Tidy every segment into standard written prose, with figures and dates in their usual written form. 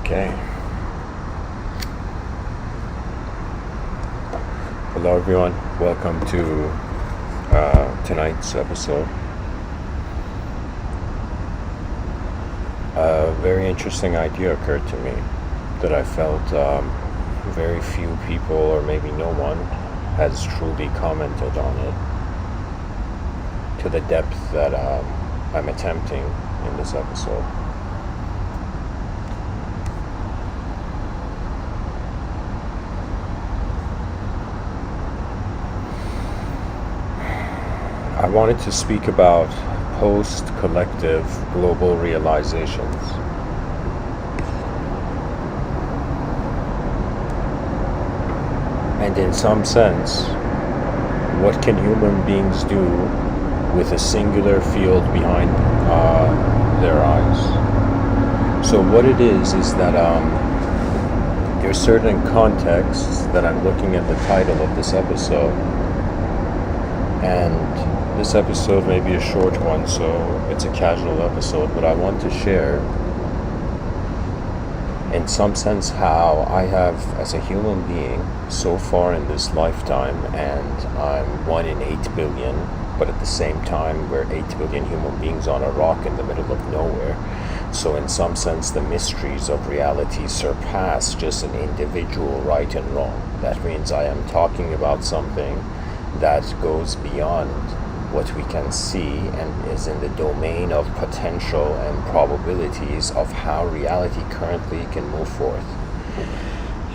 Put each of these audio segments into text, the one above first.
Okay. Hello, everyone. Welcome to tonight's episode. A very interesting idea occurred to me that I felt very few people, or maybe no one, has truly commented on it to the depth that I'm attempting in this episode. I wanted to speak about post-collective global realizations. And in some sense, what can human beings do with a singular field behind their eyes? So what it is that there's certain contexts that I'm looking at the title of this episode, and this episode may be a short one, so it's a casual episode, but I want to share in some sense how I have, as a human being, so far in this lifetime, and I'm 1 in 8 billion, but at the same time we're 8 billion human beings on a rock in the middle of nowhere. So in some sense the mysteries of reality surpass just an individual right and wrong. That means I am talking about something that goes beyond what we can see and is in the domain of potential and probabilities of how reality currently can move forth.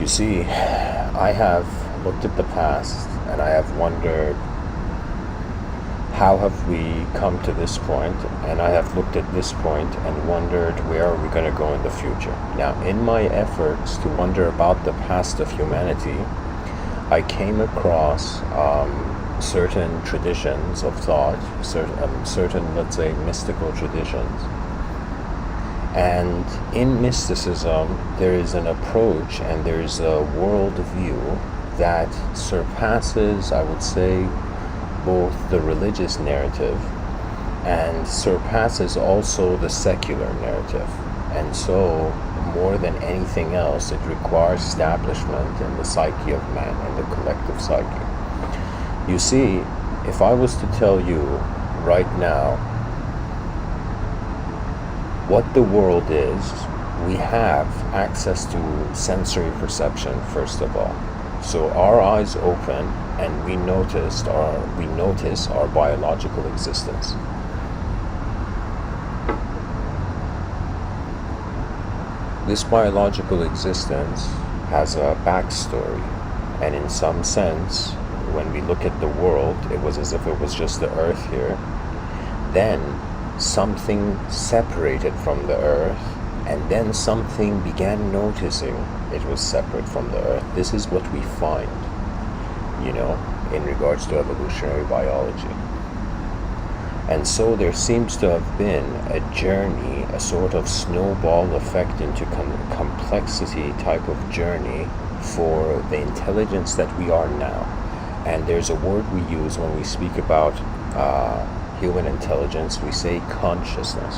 You see, I have looked at the past and I have wondered, how have we come to this point? And I have looked at this point and wondered, where are we going to go in the future? Now, in my efforts to wonder about the past of humanity, I came across certain traditions of thought, certain, let's say, mystical traditions. And in mysticism, there is an approach and there is a worldview that surpasses, I would say, both the religious narrative and surpasses also the secular narrative. And so, more than anything else, it requires establishment in the psyche of man, in the collective psyche. You see, if I was to tell you right now what the world is, we have access to sensory perception, first of all. So our eyes open and we notice our biological existence. This biological existence has a backstory, and in some sense, when we look at the world, it was as if it was just the earth here. Then something separated from the earth, and then something began noticing it was separate from the earth. This is what we find, in regards to evolutionary biology. And so there seems to have been a journey, a sort of snowball effect into complexity type of journey for the intelligence that we are now. And there's a word we use when we speak about human intelligence. We say consciousness.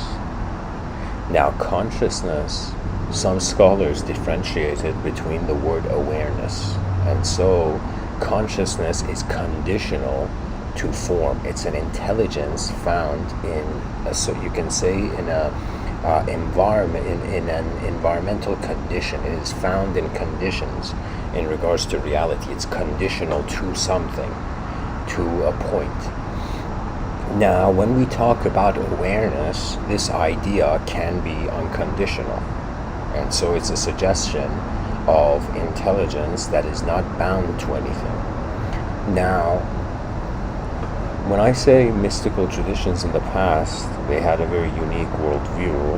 Now, consciousness, some scholars differentiated between the word awareness. And so consciousness is conditional to form. It's an intelligence found in, so you can say, in a environment, in an environmental condition. It is found in conditions. In regards to reality, it's conditional to something, to a point. Now, when we talk about awareness, this idea can be unconditional. And so it's a suggestion of intelligence that is not bound to anything. Now, when I say mystical traditions in the past, they had a very unique worldview.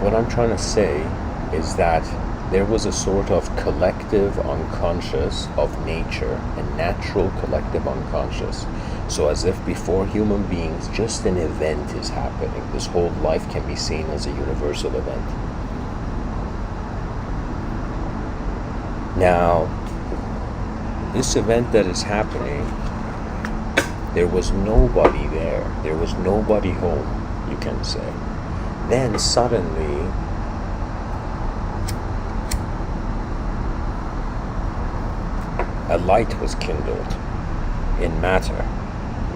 What I'm trying to say is that there was a sort of collective unconscious of nature, a natural collective unconscious. So as if before human beings, just an event is happening. This whole life can be seen as a universal event. Now, this event that is happening, there was nobody there. There was nobody home, you can say. Then suddenly, a light was kindled in matter.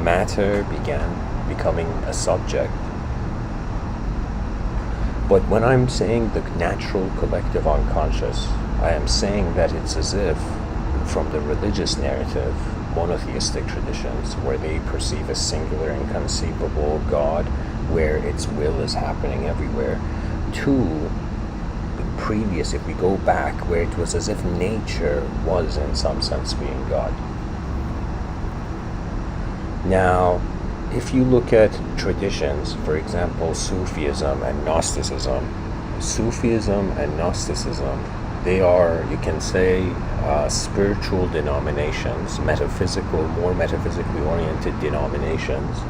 Matter began becoming a subject. But when I'm saying the natural collective unconscious, I am saying that it's as if, from the religious narrative, monotheistic traditions, where they perceive a singular, inconceivable God, where its will is happening everywhere, to the previous, if we go back, where it was as if nature was in some sense being God. Now, if you look at traditions, for example, Sufism and Gnosticism, they are, you can say, spiritual denominations, more metaphysically oriented denominations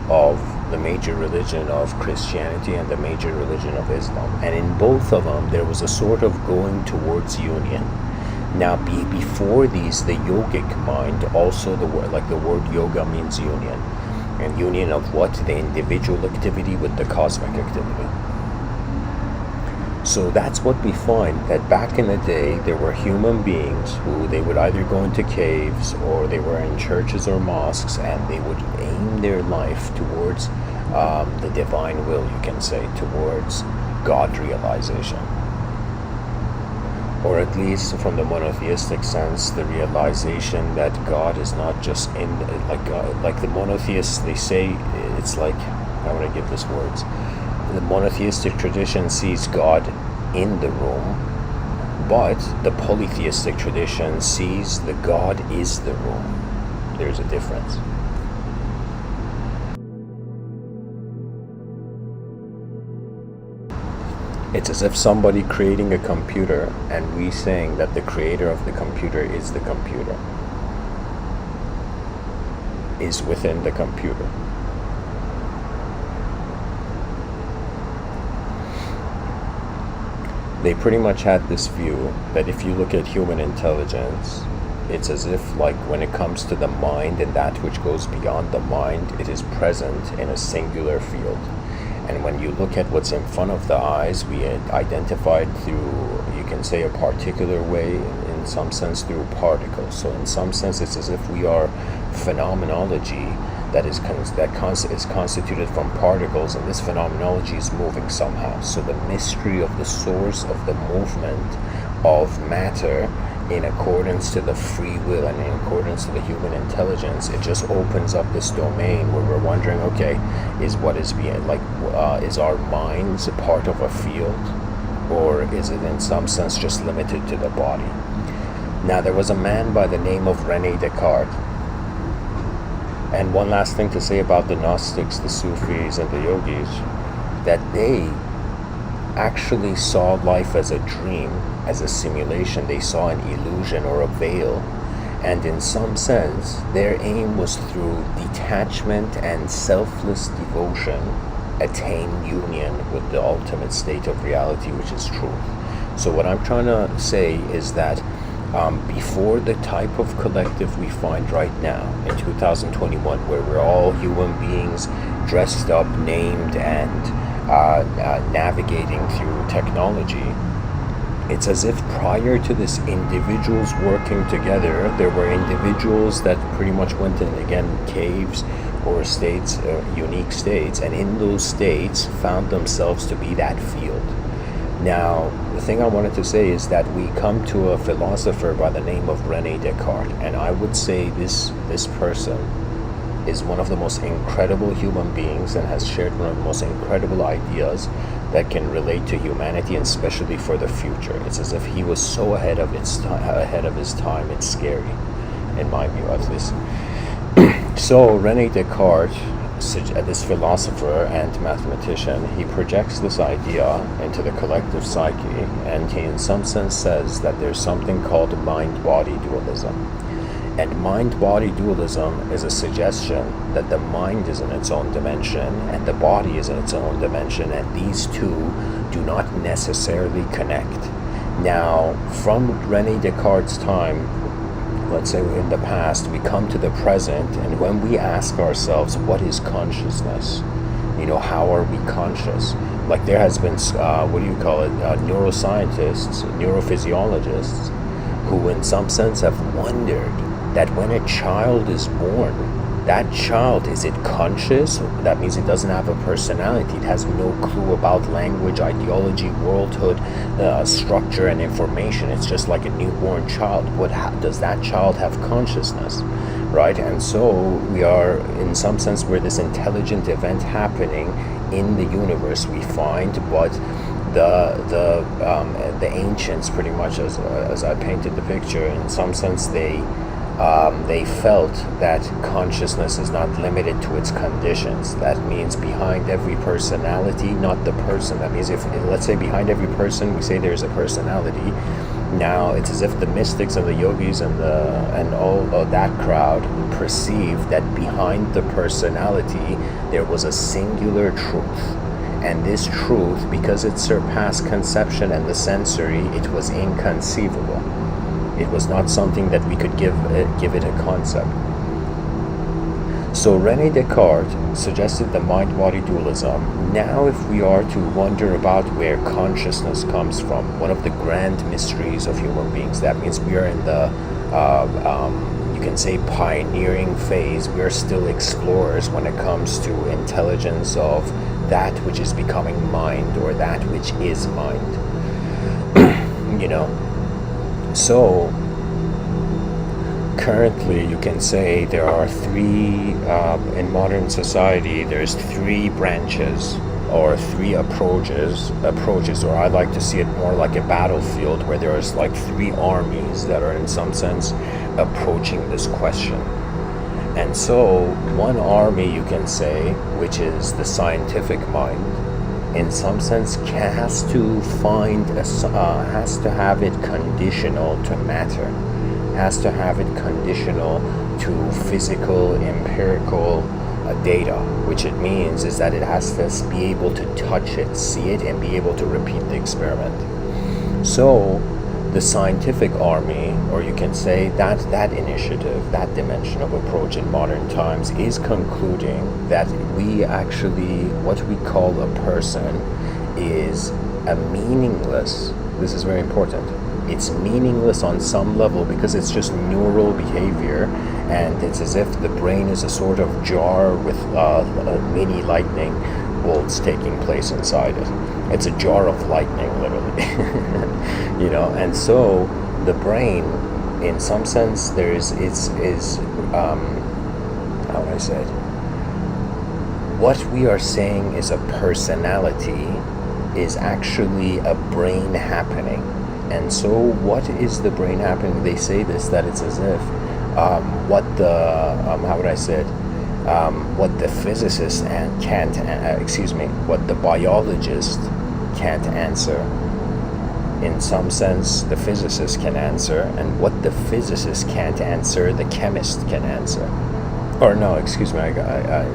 of the major religion of Christianity and the major religion of Islam. And in both of them, there was a sort of going towards union. Now, before these, the yogic mind, also the word yoga means union. And union of what? The individual activity with the cosmic activity. So that's what we find, that back in the day, there were human beings who they would either go into caves or they were in churches or mosques, and they would aim their life towards the divine will, you can say, towards God realization. Or at least from the monotheistic sense, the realization that God is not just in, like the monotheists, they say, it's like, I want to give this words. The monotheistic tradition sees God in the room, but the polytheistic tradition sees the God is the room. There's a difference. It's as if somebody creating a computer and we saying that the creator of the computer is the computer, is within the computer. They pretty much had this view that if you look at human intelligence, it's as if, like, when it comes to the mind and that which goes beyond the mind, it is present in a singular field. And when you look at what's in front of the eyes, we identify it through, you can say, a particular way, in some sense through particles. So in some sense, it's as if we are phenomenology that is constituted from particles, and this phenomenology is moving somehow. So the mystery of the source of the movement of matter, in accordance to the free will and in accordance to the human intelligence, it just opens up this domain where we're wondering, okay, is our minds a part of a field, or is it in some sense just limited to the body? Now, there was a man by the name of René Descartes. And one last thing to say about the Gnostics, the Sufis, and the Yogis, that they actually saw life as a dream, as a simulation. They saw an illusion or a veil. And in some sense, their aim was through detachment and selfless devotion, attain union with the ultimate state of reality, which is truth. So what I'm trying to say is that before the type of collective we find right now in 2021, where we're all human beings dressed up, named, and navigating through technology, it's as if prior to this, individuals working together, there were individuals that pretty much went in, again, caves or states, unique states, and in those states found themselves to be that field. Now, the thing I wanted to say is that we come to a philosopher by the name of René Descartes, and I would say this person is one of the most incredible human beings and has shared one of the most incredible ideas that can relate to humanity, and especially for the future. It's as if he was so ahead of his time. It's scary, in my view, at least. So René Descartes, this philosopher and mathematician, he projects this idea into the collective psyche, and he in some sense says that there's something called mind-body dualism. And mind-body dualism is a suggestion that the mind is in its own dimension and the body is in its own dimension, and these two do not necessarily connect. Now, from René Descartes' time, let's say in the past, we come to the present, and when we ask ourselves, what is consciousness? How are we conscious? Like, there has been, neuroscientists, neurophysiologists, who in some sense have wondered that when a child is born, that child, is it conscious? That means it doesn't have a personality. It has no clue about language, ideology, worldhood, structure, and information. It's just like a newborn child. Does that child have consciousness? Right? And so we are, in some sense, we're this intelligent event happening in the universe, we find, but the ancients, pretty much as I painted the picture, in some sense they felt that consciousness is not limited to its conditions. That means behind every personality, not the person. That means if, let's say, behind every person we say there's a personality, now it's as if the mystics and the yogis and all of that crowd perceived that behind the personality there was a singular truth. And this truth, because it surpassed conception and the sensory, it was inconceivable. It was not something that we could give it a concept. So René Descartes suggested the mind-body dualism. Now if we are to wonder about where consciousness comes from, one of the grand mysteries of human beings, that means we are in the, you can say, pioneering phase. We are still explorers when it comes to intelligence of that which is becoming mind, or that which is mind. You know? So currently you can say there are three, in modern society there's three branches or three approaches, or I like to see it more like a battlefield where there's like three armies that are in some sense approaching this question. And so one army, you can say, which is the scientific mind, in some sense has to have it conditional to matter, has to have it conditional to physical, empirical data, which it means is that it has to be able to touch it, see it, and be able to repeat the experiment. So the scientific army, or you can say that initiative, that dimension of approach in modern times, is concluding that we actually, what we call a person, is a meaningless, this is very important, it's meaningless on some level because it's just neural behavior, and it's as if the brain is a sort of jar with mini lightning bolts taking place inside it. It's a jar of lightning, literally. You know, and so the brain, in some sense, how would I say it? What we are saying is a personality is actually a brain happening. And so what is the brain happening? They say this, that it's as if what the physicist what the biologist can't answer, in some sense the physicist can answer, and what the physicist can't answer, the chemist can answer. Or no, excuse me, I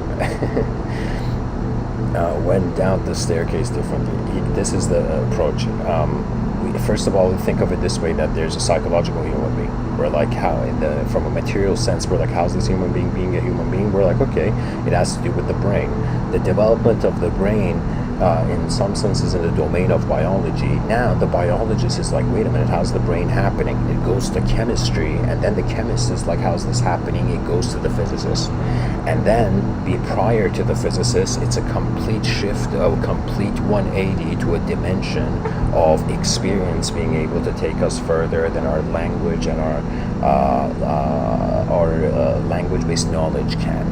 went down the staircase differently. This is the approach. First of all, we think of it this way, that there's a psychological human being. We're like, how, from a material sense, we're like, how's this human being being a human being? We're like, okay, it has to do with the brain. The development of the brain, in some senses, in the domain of biology. Now, the biologist is like, wait a minute, how's the brain happening? It goes to chemistry, and then the chemist is like, how's this happening? It goes to the physicist. And then, prior to the physicist, it's a complete shift, a complete 180 to a dimension of experience being able to take us further than our language and our language-based knowledge can.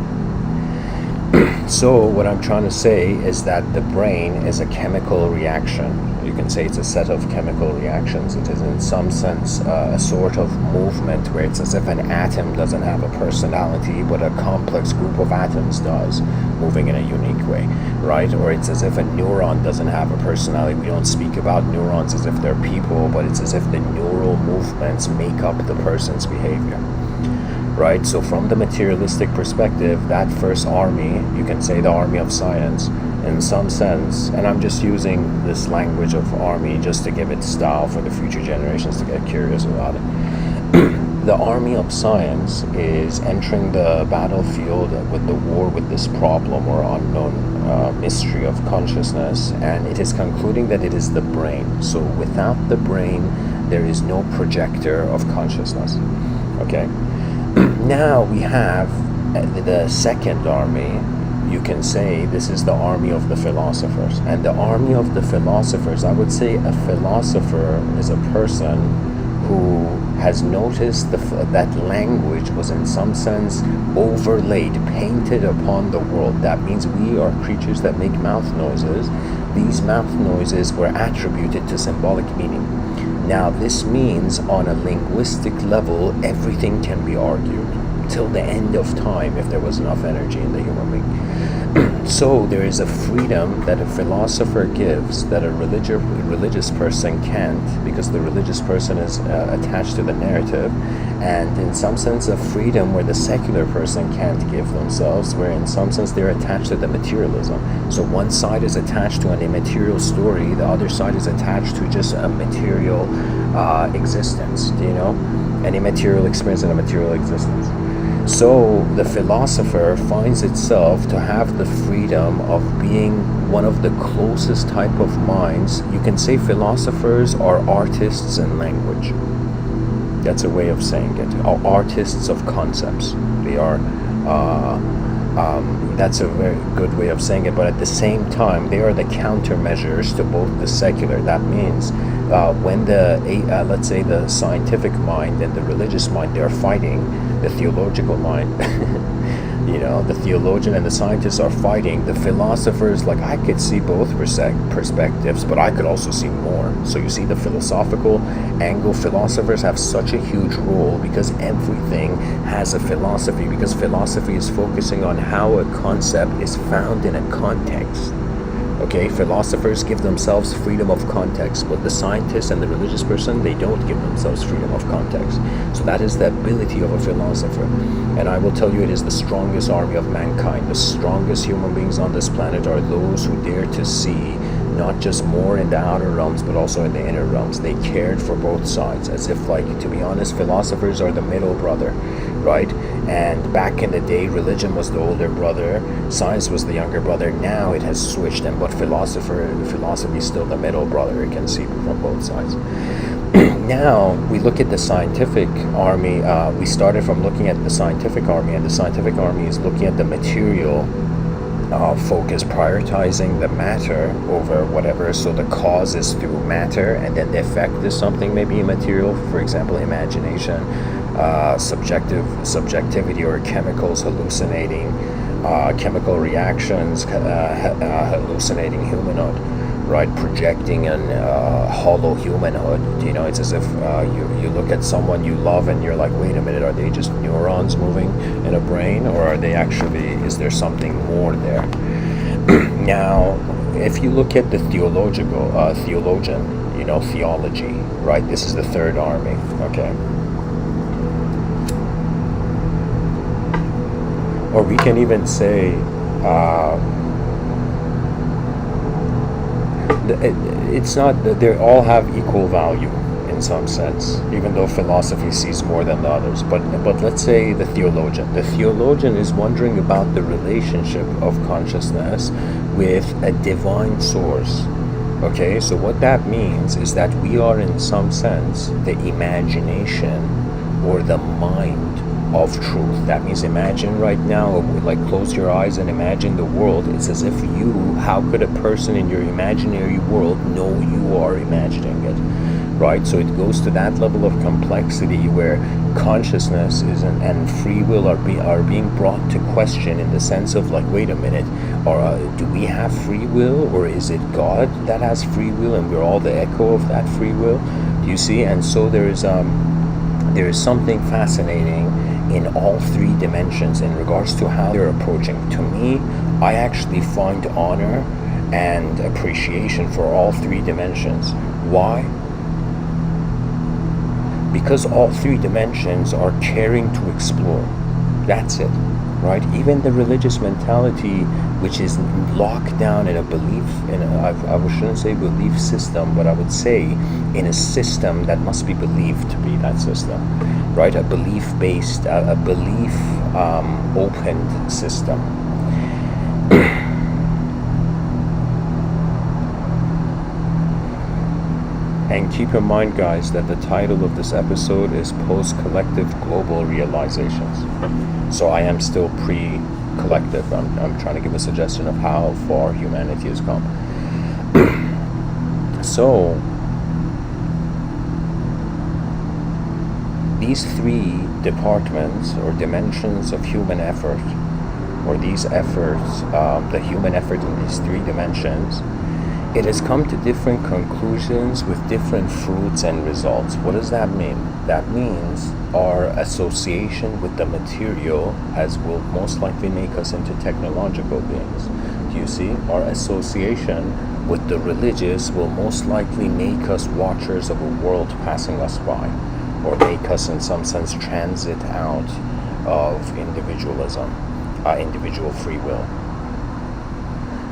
So what I'm trying to say is that the brain is a chemical reaction. You can say it's a set of chemical reactions. It is in some sense a sort of movement where it's as if an atom doesn't have a personality, but a complex group of atoms does, moving in a unique way, right? Or it's as if a neuron doesn't have a personality. We don't speak about neurons as if they're people, but it's as if the neural movements make up the person's behavior. Right? So from the materialistic perspective, that first army, you can say the army of science, in some sense, and I'm just using this language of army just to give it style for the future generations to get curious about it. The army of science is entering the battlefield with the war with this problem or unknown mystery of consciousness, and it is concluding that it is the brain. So without the brain, there is no projector of consciousness. Okay. Now we have the second army. You can say this is the army of the philosophers. And the army of the philosophers, I would say a philosopher is a person who has noticed that language was in some sense overlaid, painted upon the world. That means we are creatures that make mouth noises. These mouth noises were attributed to symbolic meaning. Now this means on a linguistic level, everything can be argued till the end of time if there was enough energy in the human being. So there is a freedom that a philosopher gives that a religious person can't, because the religious person is attached to the narrative, and in some sense a freedom where the secular person can't give themselves, where in some sense they're attached to the materialism. So one side is attached to an immaterial story, the other side is attached to just a material existence, an immaterial experience and a material existence. So the philosopher finds itself to have the freedom of being one of the closest type of minds. You can say philosophers are artists in language. That's a way of saying it. Are artists of concepts. They are, that's a very good way of saying it, but at the same time, they are the countermeasures to both the secular. That means when let's say the scientific mind and the religious mind, they are fighting, the theological mind, the theologian and the scientists are fighting, the philosophers, like, I could see both perspectives, but I could also see more. So you see the philosophical angle, philosophers have such a huge role because everything has a philosophy, because philosophy is focusing on how a concept is found in a context. Okay, philosophers give themselves freedom of context, but the scientist and the religious person, they don't give themselves freedom of context. So that is the ability of a philosopher. And I will tell you, it is the strongest army of mankind. The strongest human beings on this planet are those who dare to see not just more in the outer realms, but also in the inner realms. They cared for both sides, as if, like, to be honest, philosophers are the middle brother, right? And back in the day, religion was the older brother, science was the younger brother. Now it has switched, and but philosophy is still the middle brother. You can see from both sides. Now we look at the scientific army. We started from looking at the scientific army, and the scientific army is looking at the material focus, prioritizing the matter over whatever. So the cause is through matter, and then the effect is something maybe immaterial, for example, imagination, subjectivity, or chemicals hallucinating, chemical reactions, hallucinating humanoid, right? Projecting an hollow humanoid. It's as if you look at someone you love and you're like, wait a minute, are they just neurons moving in a brain, or are they actually, is there something more there? Now, if you look at the theologian, theology, right? This is the third army, okay? Or we can even say, it's not that they all have equal value in some sense, even though philosophy sees more than the others. But let's say the theologian. The theologian is wondering about the relationship of consciousness with a divine source. Okay, so what that means is that we are in some sense the imagination or the mind of truth. That means imagine right now, like, close your eyes and imagine the world. It's as if how could a person in your imaginary world know you are imagining it, right? So it goes to that level of complexity where consciousness and free will are being brought to question, in the sense of, like, wait a minute, or do we have free will, or is it God that has free will and we're all the echo of that free will? Do you see? And so there is something fascinating in all three dimensions in regards to how they're approaching. To me, I actually find honor and appreciation for all three dimensions. Why? Because all three dimensions are caring to explore. That's it, right? Even the religious mentality, which is locked down in a belief, I shouldn't say belief system, but I would say in a system that must be believed to be that system, right? A belief-based, a belief-opened system. And keep in mind, guys, that the title of this episode is Post-Collective Global Realizations. So I am still pre-collective. I'm trying to give a suggestion of how far humanity has come. So, these three departments or dimensions of human effort, or these efforts, the human effort in these three dimensions, it has come to different conclusions with different fruits and results. What does that mean? That means our association with the material will most likely make us into technological beings. Do you see? Our association with the religious will most likely make us watchers of a world passing us by, or make us in some sense transit out of individualism, individual free will.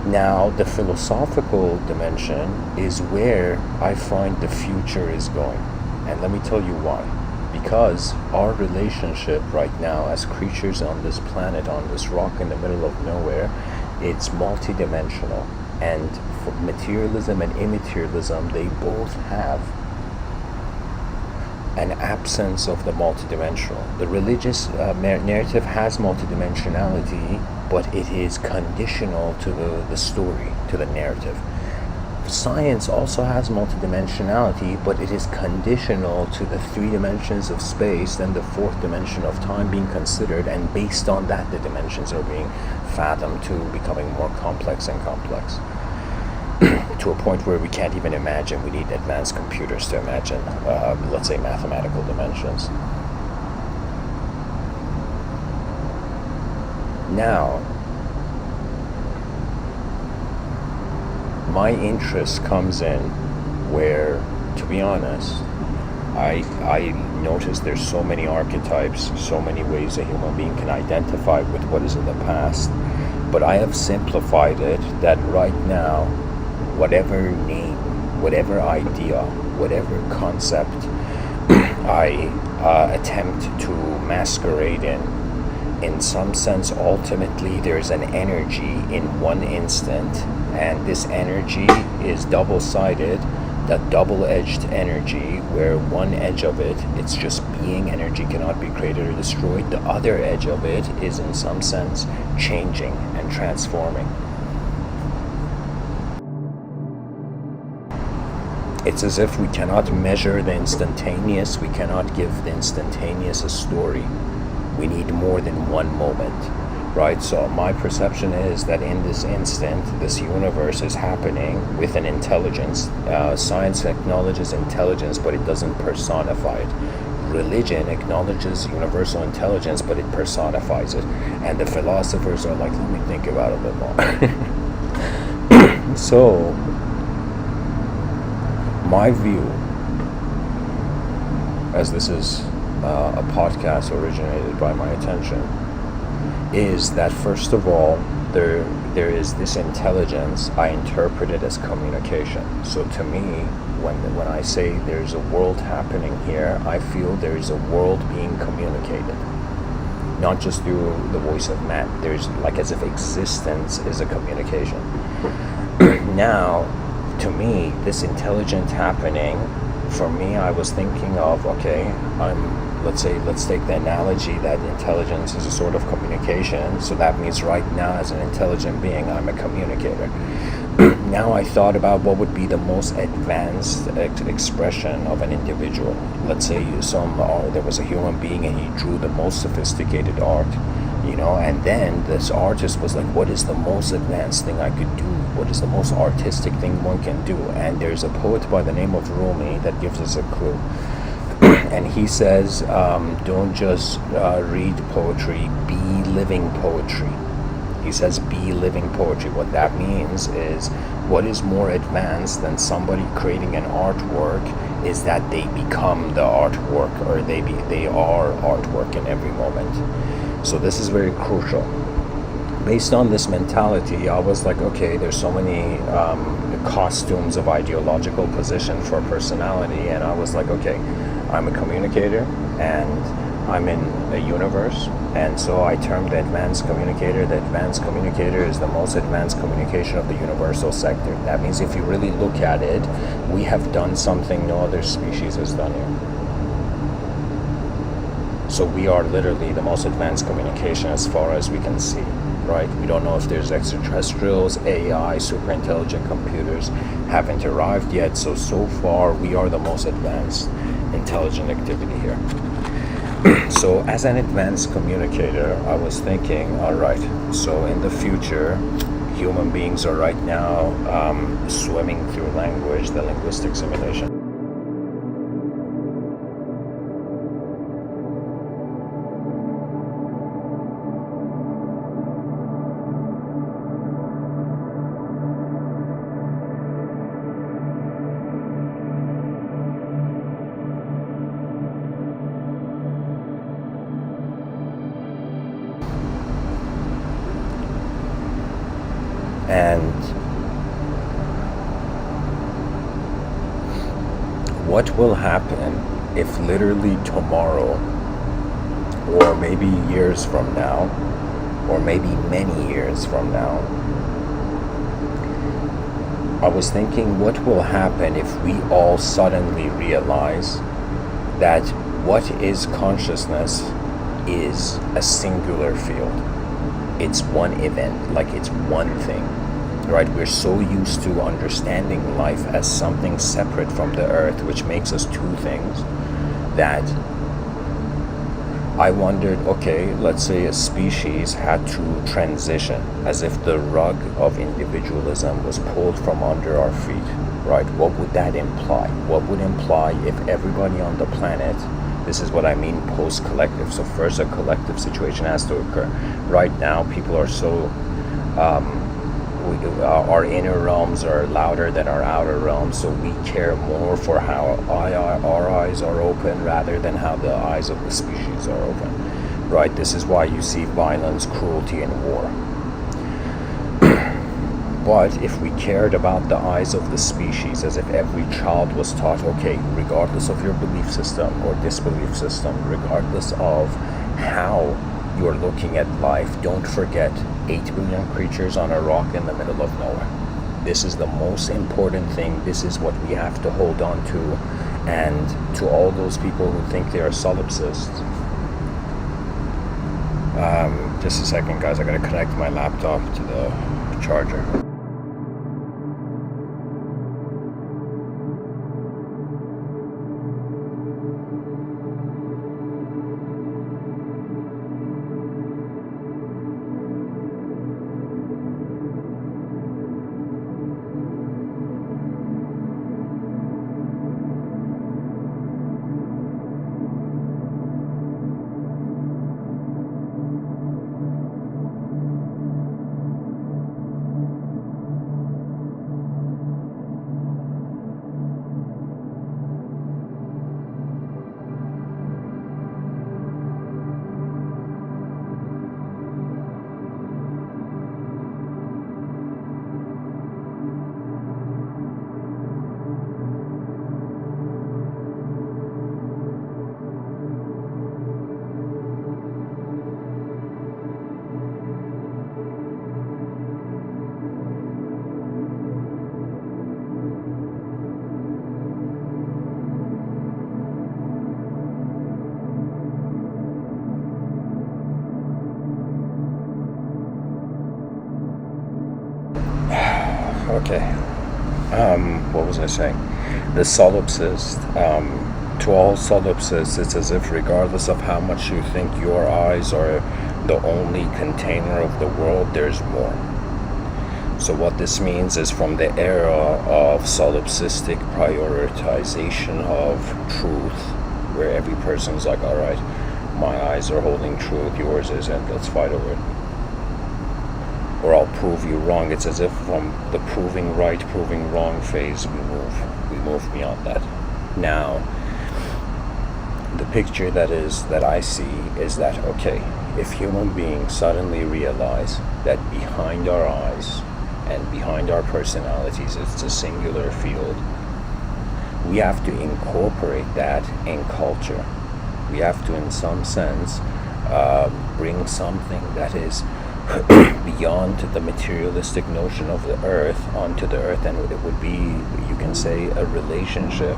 Now, the philosophical dimension is where I find the future is going. And let me tell you why. Because our relationship right now as creatures on this planet, on this rock in the middle of nowhere, it's multidimensional. And for materialism and immaterialism, they both have an absence of the multidimensional. The religious narrative has multidimensionality, but it is conditional to the story, to the narrative. Science also has multidimensionality, but it is conditional to the three dimensions of space and the fourth dimension of time being considered, and based on that, the dimensions are being fathomed to becoming more complex and complex. To a point where we can't even imagine. We need advanced computers to imagine, let's say, mathematical dimensions. Now, my interest comes in where, to be honest, I notice there's so many archetypes, so many ways a human being can identify with what is in the past, but I have simplified it that right now, whatever name, whatever idea, whatever concept I attempt to masquerade in some sense, ultimately there's an energy in one instant, and this energy is double-sided, that double-edged energy where one edge of it, it's just being, energy cannot be created or destroyed. The other edge of it is in some sense changing and transforming. It's as if we cannot measure the instantaneous, we cannot give the instantaneous a story. We need more than one moment, right? So my perception is that in this instant, this universe is happening with an intelligence. Science acknowledges intelligence, but it doesn't personify it. Religion acknowledges universal intelligence, but it personifies it. And the philosophers are like, let me think about it a bit more. So, my view, as this is a podcast originated by my attention, is that first of all, there is this intelligence. I interpret it as communication. So to me, when I say there's a world happening here, I feel there is a world being communicated, not just through the voice of man. There's like as if existence is a communication. Now, to me, this intelligent happening, for me, I was thinking of, okay, let's take the analogy that intelligence is a sort of communication, so that means right now as an intelligent being, I'm a communicator. Now I thought about what would be the most advanced expression of an individual. Let's say there was a human being and he drew the most sophisticated art, and then this artist was like, what is the most advanced thing I could do? What is the most artistic thing one can do? And there's a poet by the name of Rumi that gives us a clue. And he says, don't just read poetry, be living poetry. He says, be living poetry. What that means is, what is more advanced than somebody creating an artwork is that they become the artwork, or they are artwork in every moment. So this is very crucial. Based on this mentality, I was like, okay, there's so many costumes of ideological position for personality, and I was like, okay, I'm a communicator, and I'm in a universe, and so I termed the advanced communicator. The advanced communicator is the most advanced communication of the universal sector. That means if you really look at it, we have done something no other species has done here. So we are literally the most advanced communication as far as we can see, right? We don't know if there's extraterrestrials, AI, super intelligent computers haven't arrived yet. So far we are the most advanced intelligent activity here. So as an advanced communicator, I was thinking, all right, so in the future, human beings are right now swimming through language, the linguistic simulation. And what will happen if literally tomorrow, or maybe years from now, or maybe many years from now, I was thinking, what will happen if we all suddenly realize that what is consciousness is a singular field. It's one event, like it's one thing, right? We're so used to understanding life as something separate from the earth, which makes us two things, that I wondered, okay, let's say a species had to transition, as if the rug of individualism was pulled from under our feet, right? What would that imply? What would imply if everybody on the planet, this is what I mean post-collective. So first a collective situation has to occur. Right now people are so, our inner realms are louder than our outer realms, so we care more for how our eyes are open rather than how the eyes of the species are open, right? This is why you see violence, cruelty, and war. But if we cared about the eyes of the species, as if every child was taught, okay, regardless of your belief system or disbelief system, regardless of how you're looking at life, don't forget 8 billion creatures on a rock in the middle of nowhere. This is the most important thing. This is what we have to hold on to. And to all those people who think they are solipsists, just a second, guys, I gotta connect my laptop to the charger. Okay, what was I saying? The solipsist, to all solipsists, it's as if regardless of how much you think your eyes are the only container of the world, there's more. So what this means is, from the era of solipsistic prioritization of truth, where every person's like, all right, my eyes are holding truth, yours isn't, let's fight over it. Or I'll prove you wrong. It's as if from the proving right, proving wrong phase, we move beyond that. Now, the picture that I see is that, okay, if human beings suddenly realize that behind our eyes and behind our personalities it's a singular field, we have to incorporate that in culture. we have to, in some sense, bring something that is beyond the materialistic notion of the earth onto the earth, and it would be, you can say, a relationship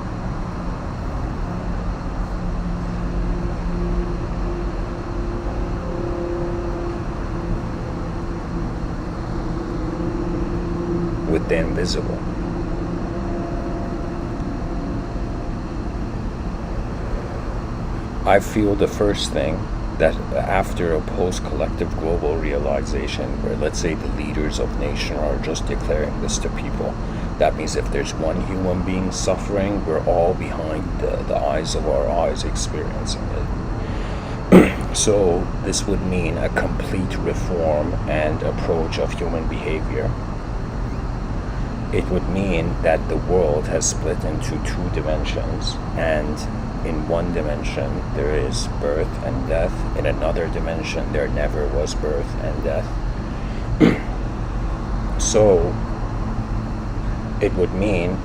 with the invisible. I feel the first thing that after a post-collective global realization, where let's say the leaders of nation are just declaring this to people, that means if there's one human being suffering, we're all behind the eyes of our eyes experiencing it. So this would mean a complete reform and approach of human behavior. It would mean that the world has split into two dimensions, and in one dimension there is birth and death. In another dimension there never was birth and death. So it would mean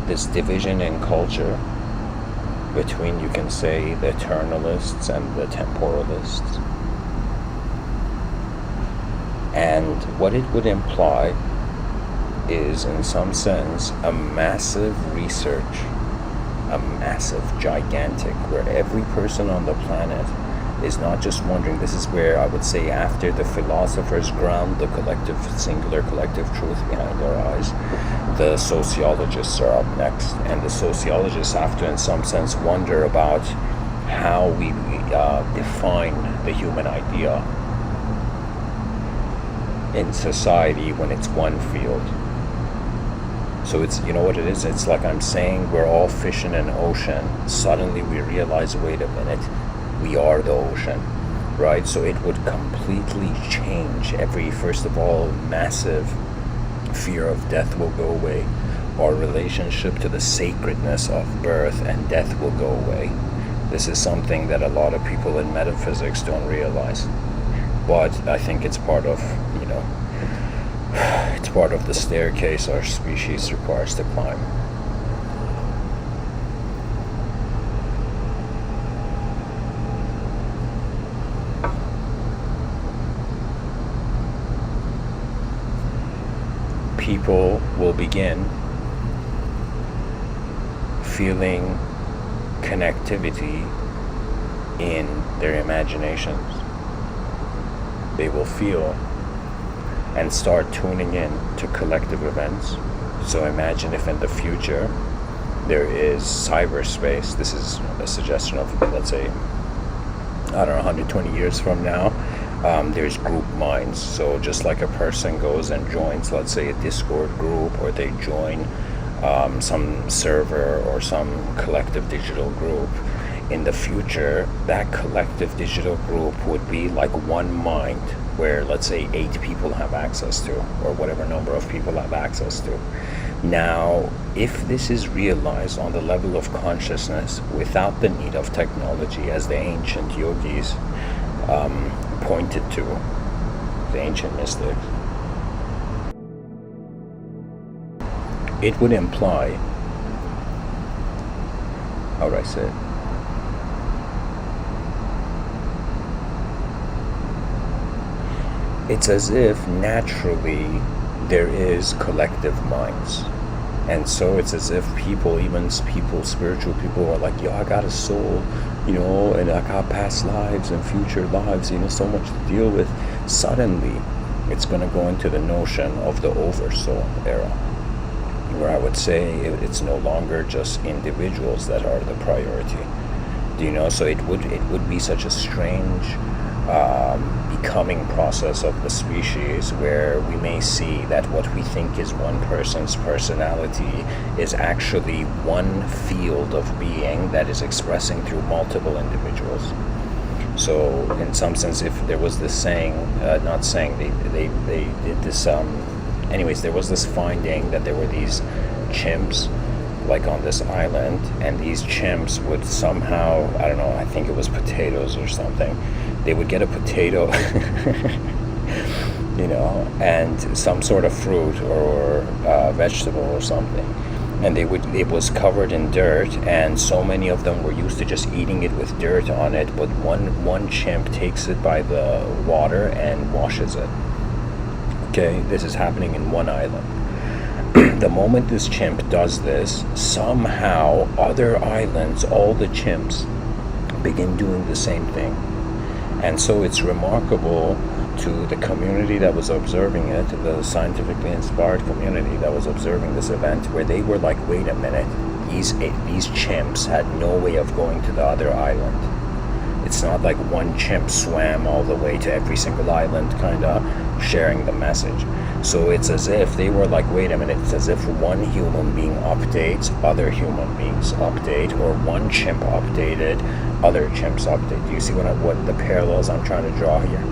this division in culture between, you can say, the eternalists and the temporalists. And what it would imply is, in some sense, a massive research, a massive, gigantic, where every person on the planet is not just wondering. This is where I would say, after the philosophers ground the collective, singular collective truth behind our eyes, the sociologists are up next, and the sociologists have to, in some sense, wonder about how we define the human idea in society when it's one field. So it's, you know what it is? It's like I'm saying, we're all fish in an ocean. Suddenly we realize, wait a minute, we are the ocean, right? So it would completely change first of all, massive fear of death will go away. Our relationship to the sacredness of birth and death will go away. This is something that a lot of people in metaphysics don't realize. But I think it's part of, it's part of the staircase our species requires to climb. People will begin feeling connectivity in their imaginations. They will feel and start tuning in to collective events. So imagine if in the future there is cyberspace. This is a suggestion of, let's say, I don't know, 120 years from now, there's group minds. So just like a person goes and joins, let's say, a Discord group, or they join some server or some collective digital group, in the future, that collective digital group would be like one mind, where, let's say, 8 people have access to, or whatever number of people have access to. Now, if this is realized on the level of consciousness without the need of technology, as the ancient yogis pointed to, the ancient mystics, it would imply, how would I say it? It's as if naturally there is collective minds. And so it's as if people, spiritual people, are like, yo, I got a soul, and I got past lives and future lives, so much to deal with. Suddenly, it's going to go into the notion of the oversoul era, where I would say it's no longer just individuals that are the priority. So it would be such a strange becoming process of the species, where we may see that what we think is one person's personality is actually one field of being that is expressing through multiple individuals. So in some sense, if there was this saying, not saying, they did this, anyways, there was this finding that there were these chimps like on this island, and these chimps would somehow, I don't know, I think it was potatoes or something, they would get a potato and some sort of fruit or vegetable or something, and it was covered in dirt, and so many of them were used to just eating it with dirt on it, but one chimp takes it by the water and washes it. Okay, this is happening in one island. The moment this chimp does this, somehow other islands, all the chimps, begin doing the same thing. And so it's remarkable to the community that was observing it, the scientifically inspired community that was observing this event, where they were like, wait a minute, these chimps had no way of going to the other island. It's not like one chimp swam all the way to every single island, kind of sharing the message. So it's as if they were like, wait a minute, it's as if one human being updates, other human beings update, or one chimp updated, other chimps update. Do you see what the parallels I'm trying to draw here?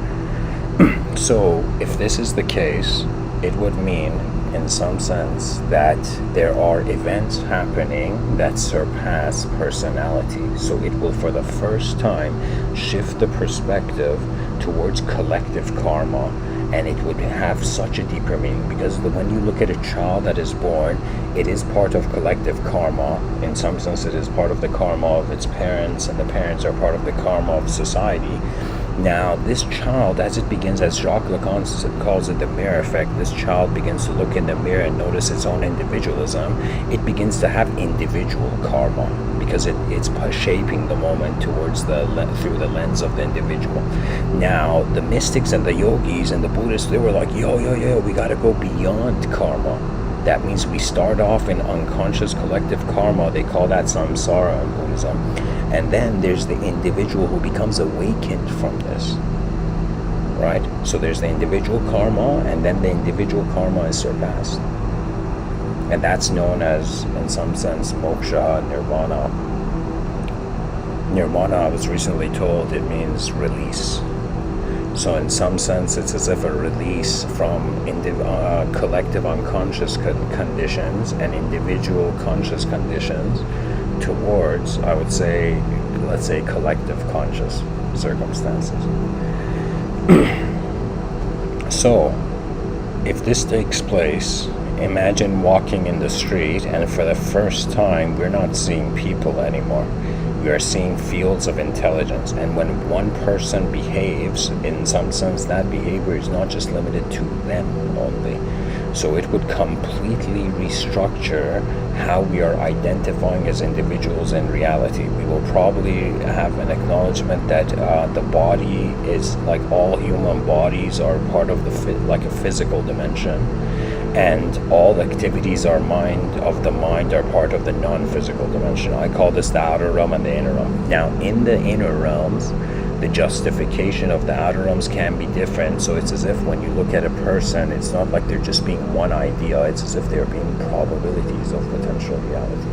So if this is the case, it would mean, in some sense, that there are events happening that surpass personality. So it will, for the first time, shift the perspective towards collective karma, and it would have such a deeper meaning, because when you look at a child that is born, it is part of collective karma. In some sense, it is part of the karma of its parents, and the parents are part of the karma of society. Now, this child, as it begins, as Jacques Lacan calls it, the mirror effect, this child begins to look in the mirror and notice its own individualism. It begins to have individual karma, because it's shaping the moment towards through the lens of the individual. Now, the mystics and the yogis and the Buddhists, they were like, yo, we gotta go beyond karma. That means we start off in unconscious collective karma. They call that samsara in Buddhism. And then there's the individual who becomes awakened from this, right? So there's the individual karma, and then the individual karma is surpassed. And that's known as, in some sense, moksha, nirvana. Nirvana, I was recently told, it means release. So in some sense, it's as if a release from collective unconscious conditions and individual conscious conditions towards, I would say, let's say, collective conscious circumstances. So, if this takes place, imagine walking in the street, and for the first time, we're not seeing people anymore. We are seeing fields of intelligence, and when one person behaves, in some sense, that behavior is not just limited to them only. So it would completely restructure how we are identifying as individuals in reality. We will probably have an acknowledgement that the body is, like all human bodies, are part of like a physical dimension, and all activities of the mind are part of the non-physical dimension. I call this the outer realm and the inner realm. Now, in the inner realms, the justification of the outer realms can be different. So it's as if when you look at a person, it's not like they're just being one idea, it's as if they're being probabilities of potential reality.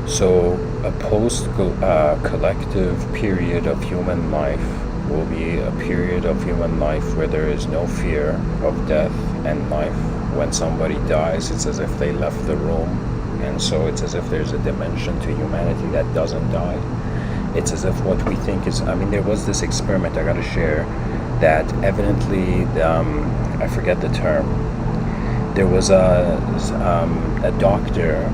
So a post-collective period of human life will be a period of human life where there is no fear of death and life. When somebody dies, it's as if they left the room, and so it's as if there's a dimension to humanity that doesn't die. It's as if what we think is, there was this experiment I gotta share that evidently, I forget the term, there was a doctor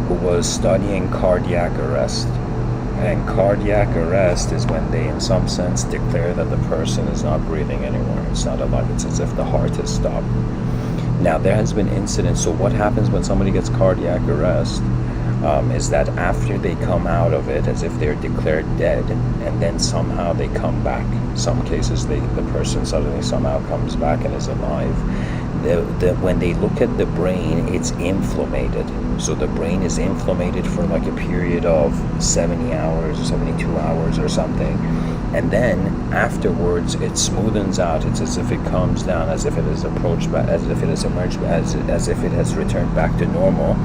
who was studying cardiac arrest. And cardiac arrest is when they, in some sense, declare that the person is not breathing anymore. It's not alive. It's as if the heart has stopped. Now, there has been incidents. So what happens when somebody gets cardiac arrest is that after they come out of it, as if they're declared dead, and then somehow they come back. Some cases, the person suddenly somehow comes back and is alive. When they look at the brain, it's inflamed. So the brain is inflamed for like a period of 70 hours or 72 hours or something. and then afterwards it smoothens out. It's as if it calms down, as if it is approached, as if it has emerged, as if it has returned back to normal.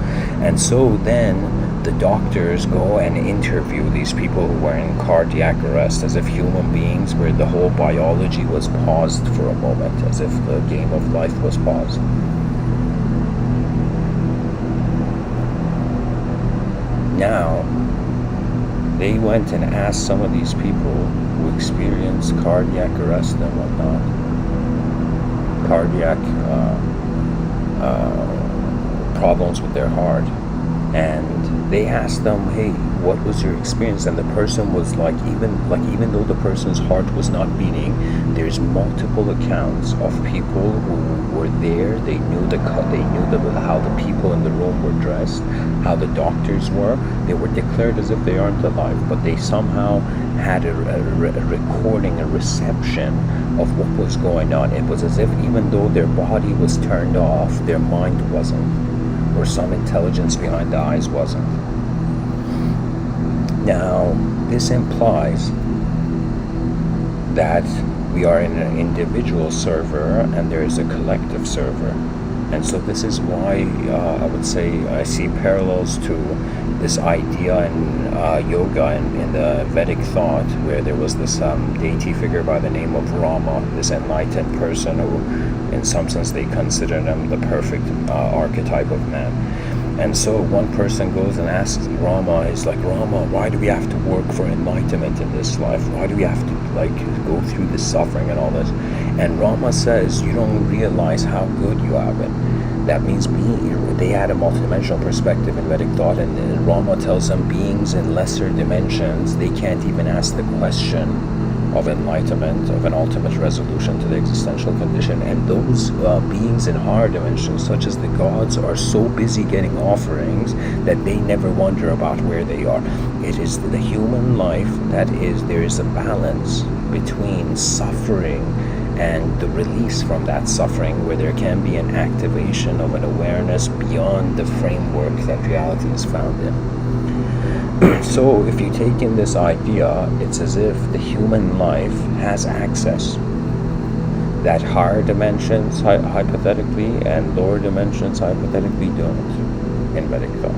And so then the doctors go and interview these people who were in cardiac arrest as if human beings, where the whole biology was paused for a moment, as if the game of life was paused. Now, they went and asked some of these people who experienced cardiac arrest and whatnot, cardiac problems with their heart, and they asked them, hey, what was your experience? And the person was like, even though the person's heart was not beating, there's multiple accounts of people who were there. They knew how the people in the room were dressed, how the doctors were. They were declared as if they aren't alive, but they somehow had a recording, a reception of what was going on. It was as if even though their body was turned off, their mind wasn't, or some intelligence behind the eyes wasn't. Now, this implies that we are in an individual server and there is a collective server. And so this is why I would say I see parallels to this idea in yoga and in the Vedic thought, where there was this deity figure by the name of Rama, this enlightened person who, in some sense, they considered him the perfect archetype of man. And so one person goes and asks Rama, he's like, Rama, why do we have to work for enlightenment in this life? Why do we have to go through this suffering and all this? And Rama says, you don't realize how good you have it. That means they had a multidimensional perspective in Vedic thought, and Rama tells them beings in lesser dimensions, they can't even ask the question of enlightenment, of an ultimate resolution to the existential condition. And those beings in higher dimensions, such as the gods, are so busy getting offerings that they never wonder about where they are. It is the human life that is, there is a balance between suffering and the release from that suffering, where there can be an activation of an awareness beyond the framework that reality is found in. So if you take in this idea, it's as if the human life has access that higher dimensions hypothetically and lower dimensions hypothetically don't in Vedic thought.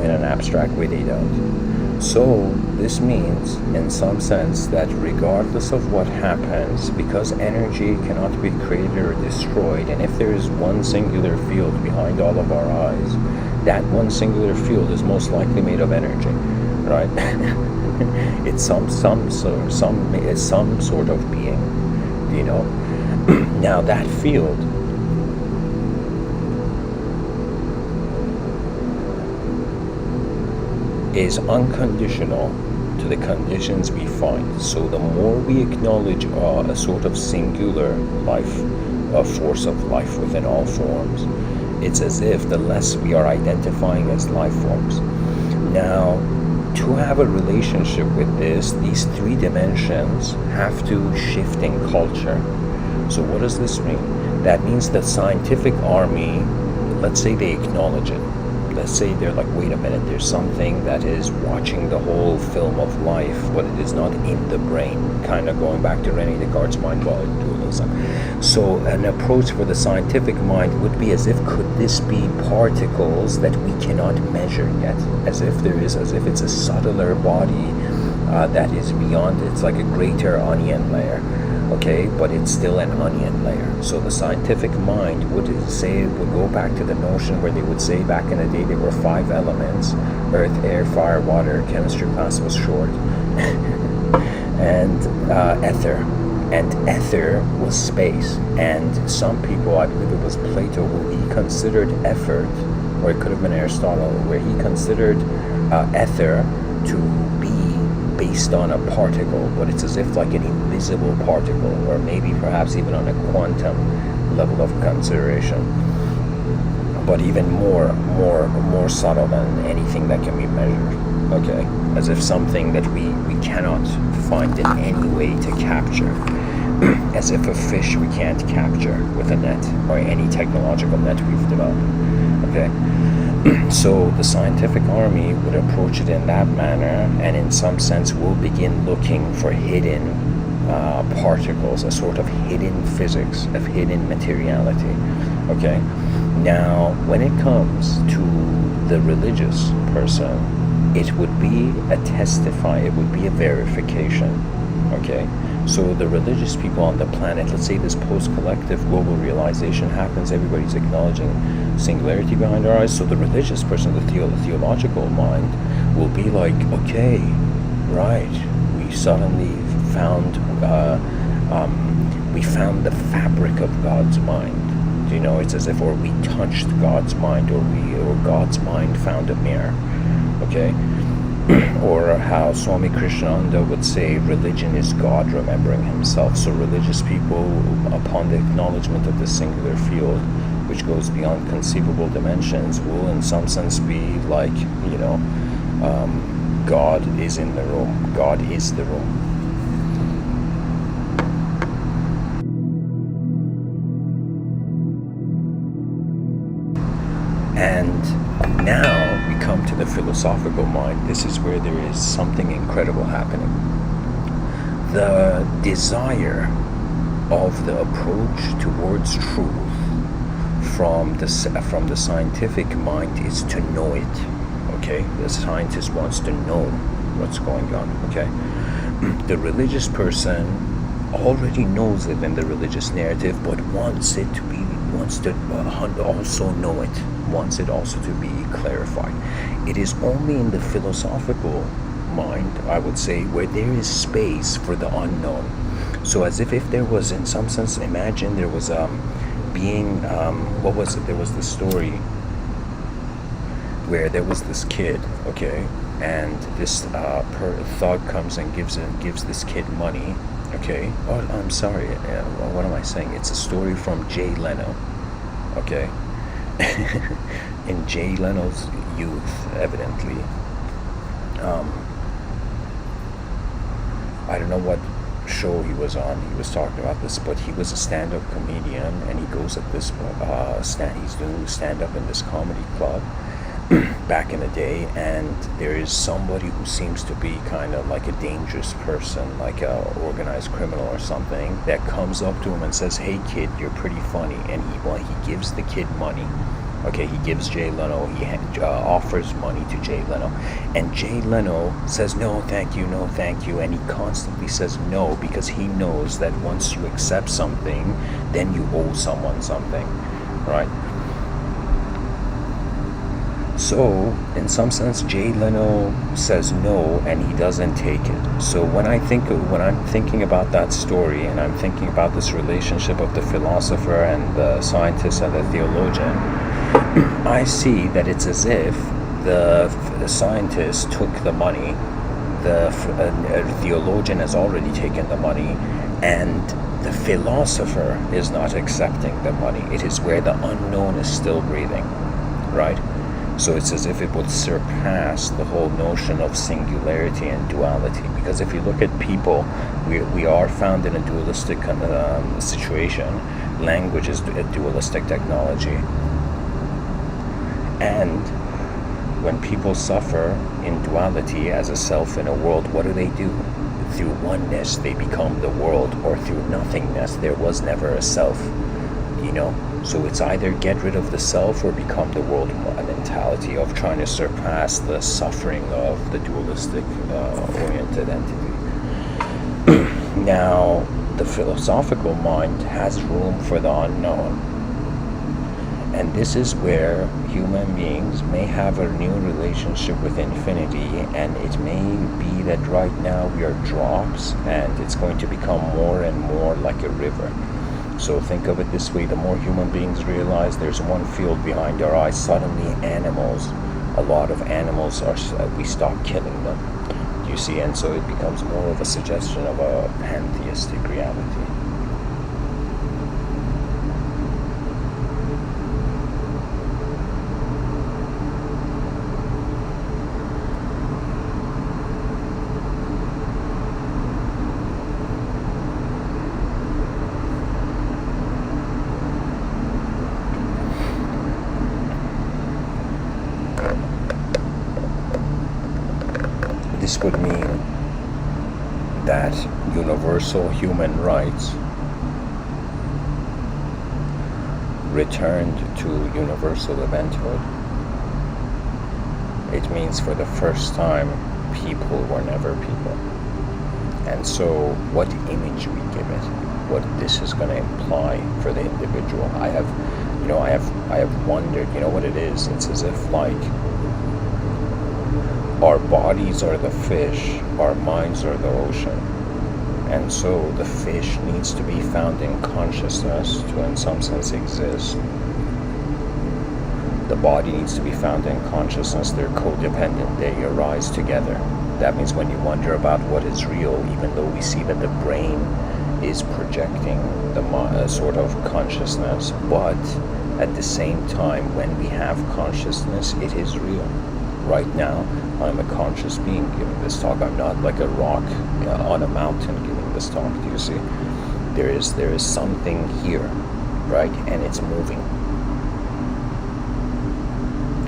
In an abstract way they don't. So this means, in some sense, that regardless of what happens, because energy cannot be created or destroyed, and if there is one singular field behind all of our eyes, that one singular field is most likely made of energy, right? It's some sort of being, Now that field is unconditional to the conditions we find. So the more we acknowledge a sort of singular life, a force of life within all forms, it's as if the less we are identifying as life forms. Now, to have a relationship with these three dimensions have to shift in culture. So what does this mean? That means the scientific army, let's say they acknowledge it. Let's say they're like, wait a minute, there's something that is watching the whole film of life, but it is not in the brain, kind of going back to René Descartes' mind-body dualism. So an approach for the scientific mind would be as if, could this be particles that we cannot measure yet? As if it's a subtler body that is beyond, it's like a greater onion layer. Okay, but it's still an onion layer. So the scientific mind would go back to the notion where they would say back in the day there were 5 elements: earth, air, fire, water. Chemistry class was short. And ether. And ether was space. And some people, I believe it was Plato, who he considered effort, or it could have been Aristotle, where he considered ether to be based on a particle, but it's as if like an invisible particle, or maybe perhaps even on a quantum level of consideration, but even more subtle than anything that can be measured. Okay, as if something that we cannot find in any way to capture, as if a fish we can't capture with a net or any technological net we've developed. Okay. So the scientific army would approach it in that manner, and in some sense will begin looking for hidden particles, a sort of hidden physics, of hidden materiality. Okay, now when it comes to the religious person, it would be a testify, it would be a verification. Okay, so the religious people on the planet, let's say this post-collective global realization happens, everybody's acknowledging singularity behind our eyes, so the religious person, the theological mind, will be like, okay, right, we suddenly found we found the fabric of God's mind. You know, it's as if, or we touched God's mind, or God's mind found a mirror. Okay, or how Swami Krishnananda would say, religion is God remembering himself. So religious people, upon the acknowledgement of the singular field, which goes beyond conceivable dimensions, will in some sense be like, you know, God is in the room, God is the room. And now we come to the philosophical mind. This is where there is something incredible happening. The desire of the approach towards truth from the scientific mind is to know it. Okay, the scientist wants to know what's going on. Okay, the religious person already knows it in the religious narrative, but wants to also know it, wants it also to be clarified. It is only in the philosophical mind, I would say, where there is space for the unknown. So as if there was, in some sense, imagine there was being, what was it? There was this story where there was this kid, okay, and this thug comes and gives this kid money, okay. Oh, I'm sorry, what am I saying? It's a story from Jay Leno, okay. In Jay Leno's youth, evidently, I don't know what show he was on, he was talking about this, but he was a stand-up comedian, and he goes at this he's doing stand-up in this comedy club back in the day, and there is somebody who seems to be kind of like a dangerous person, like a organized criminal or something, that comes up to him and says, hey kid, you're pretty funny, and he gives the kid money. Okay, he gives Jay Leno, he offers money to Jay Leno, and Jay Leno says, no thank you, and he constantly says no, because he knows that once you accept something, then you owe someone something, right? So, in some sense, Jay Leno says no, and he doesn't take it. So when I'm thinking about that story, and I'm thinking about this relationship of the philosopher and the scientist and the theologian, I see that it's as if the scientist took the money, the theologian has already taken the money, and the philosopher is not accepting the money. It is where the unknown is still breathing, right? So it's as if it would surpass the whole notion of singularity and duality. Because if you look at people, we are found in a dualistic situation. Language is a dualistic technology. And when people suffer in duality as a self in a world, what do? Through oneness, they become the world, or through nothingness, there was never a self, you know? So it's either get rid of the self or become the world mentality of trying to surpass the suffering of the dualistic oriented entity. Now, the philosophical mind has room for the unknown. And this is where human beings may have a new relationship with infinity, and it may be that right now we are drops, and it's going to become more and more like a river. So think of it this way, the more human beings realize there's one field behind our eyes, suddenly a lot of animals we stop killing them. Do you see? And so it becomes more of a suggestion of a pantheistic reality. that universal human rights returned to universal eventhood. It means for the first time, people were never people. And so what image we give it, what this is going to imply for the individual. I have wondered, what it is? It's as if like our bodies are the fish, our minds are the ocean. And so the fish needs to be found in consciousness to in some sense exist. The body needs to be found in consciousness. They're codependent. They arise together. That means when you wonder about what is real, even though we see that the brain is projecting the sort of consciousness, but at the same time, when we have consciousness, it is real. Right now, I'm a conscious being giving this talk. I'm not like a rock on a mountain giving this talk. Do you see? There is something here, right? And it's moving.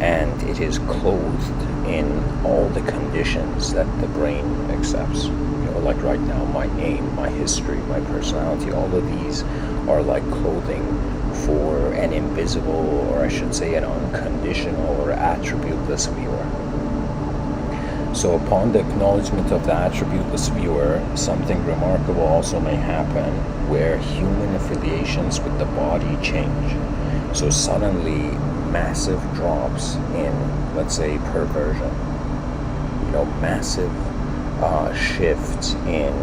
And it is clothed in all the conditions that the brain accepts. Like right now, my name, my history, my personality, all of these are like clothing for an invisible, or I should say an unconditional or attributeless viewer. So upon the acknowledgement of the attributeless viewer, something remarkable also may happen where human affiliations with the body change. So suddenly massive drops in, let's say, perversion, massive shifts in,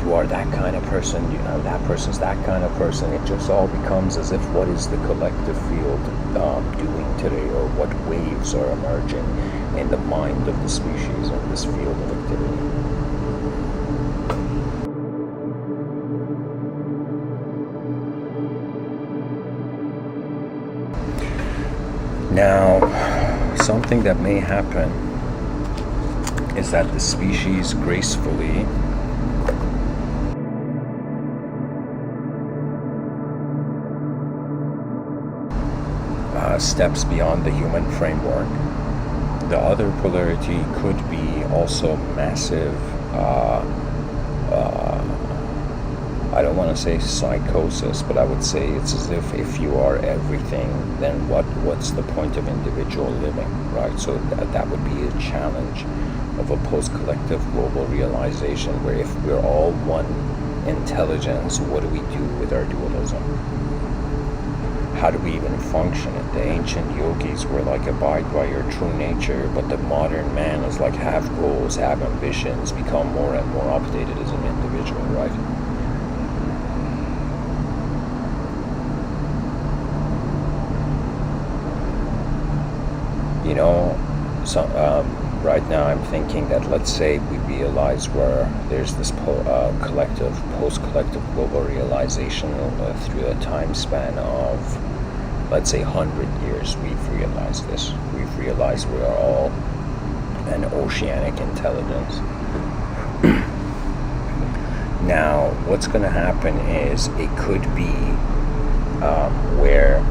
you are that kind of person, that person's that kind of person. It just all becomes as if what is the collective field doing today, or what waves are emerging in the mind of the species in this field of activity. Now, something that may happen is that the species gracefully steps beyond the human framework. The other polarity could be also massive, I don't want to say psychosis, but I would say it's as if you are everything, then what's the point of individual living, right? So that would be a challenge of a post-collective global realization, where if we're all one intelligence, what do we do with our dualism? How do we even function it? The ancient yogis were like, abide by your true nature, but the modern man is like, have goals, have ambitions, become more and more updated as an individual, right? So right now I'm thinking that, let's say we realize where there's this post-collective global realization through a time span of, let's say, 100 years. We've realized this. We've realized we are all an oceanic intelligence. Now, what's going to happen is it could be where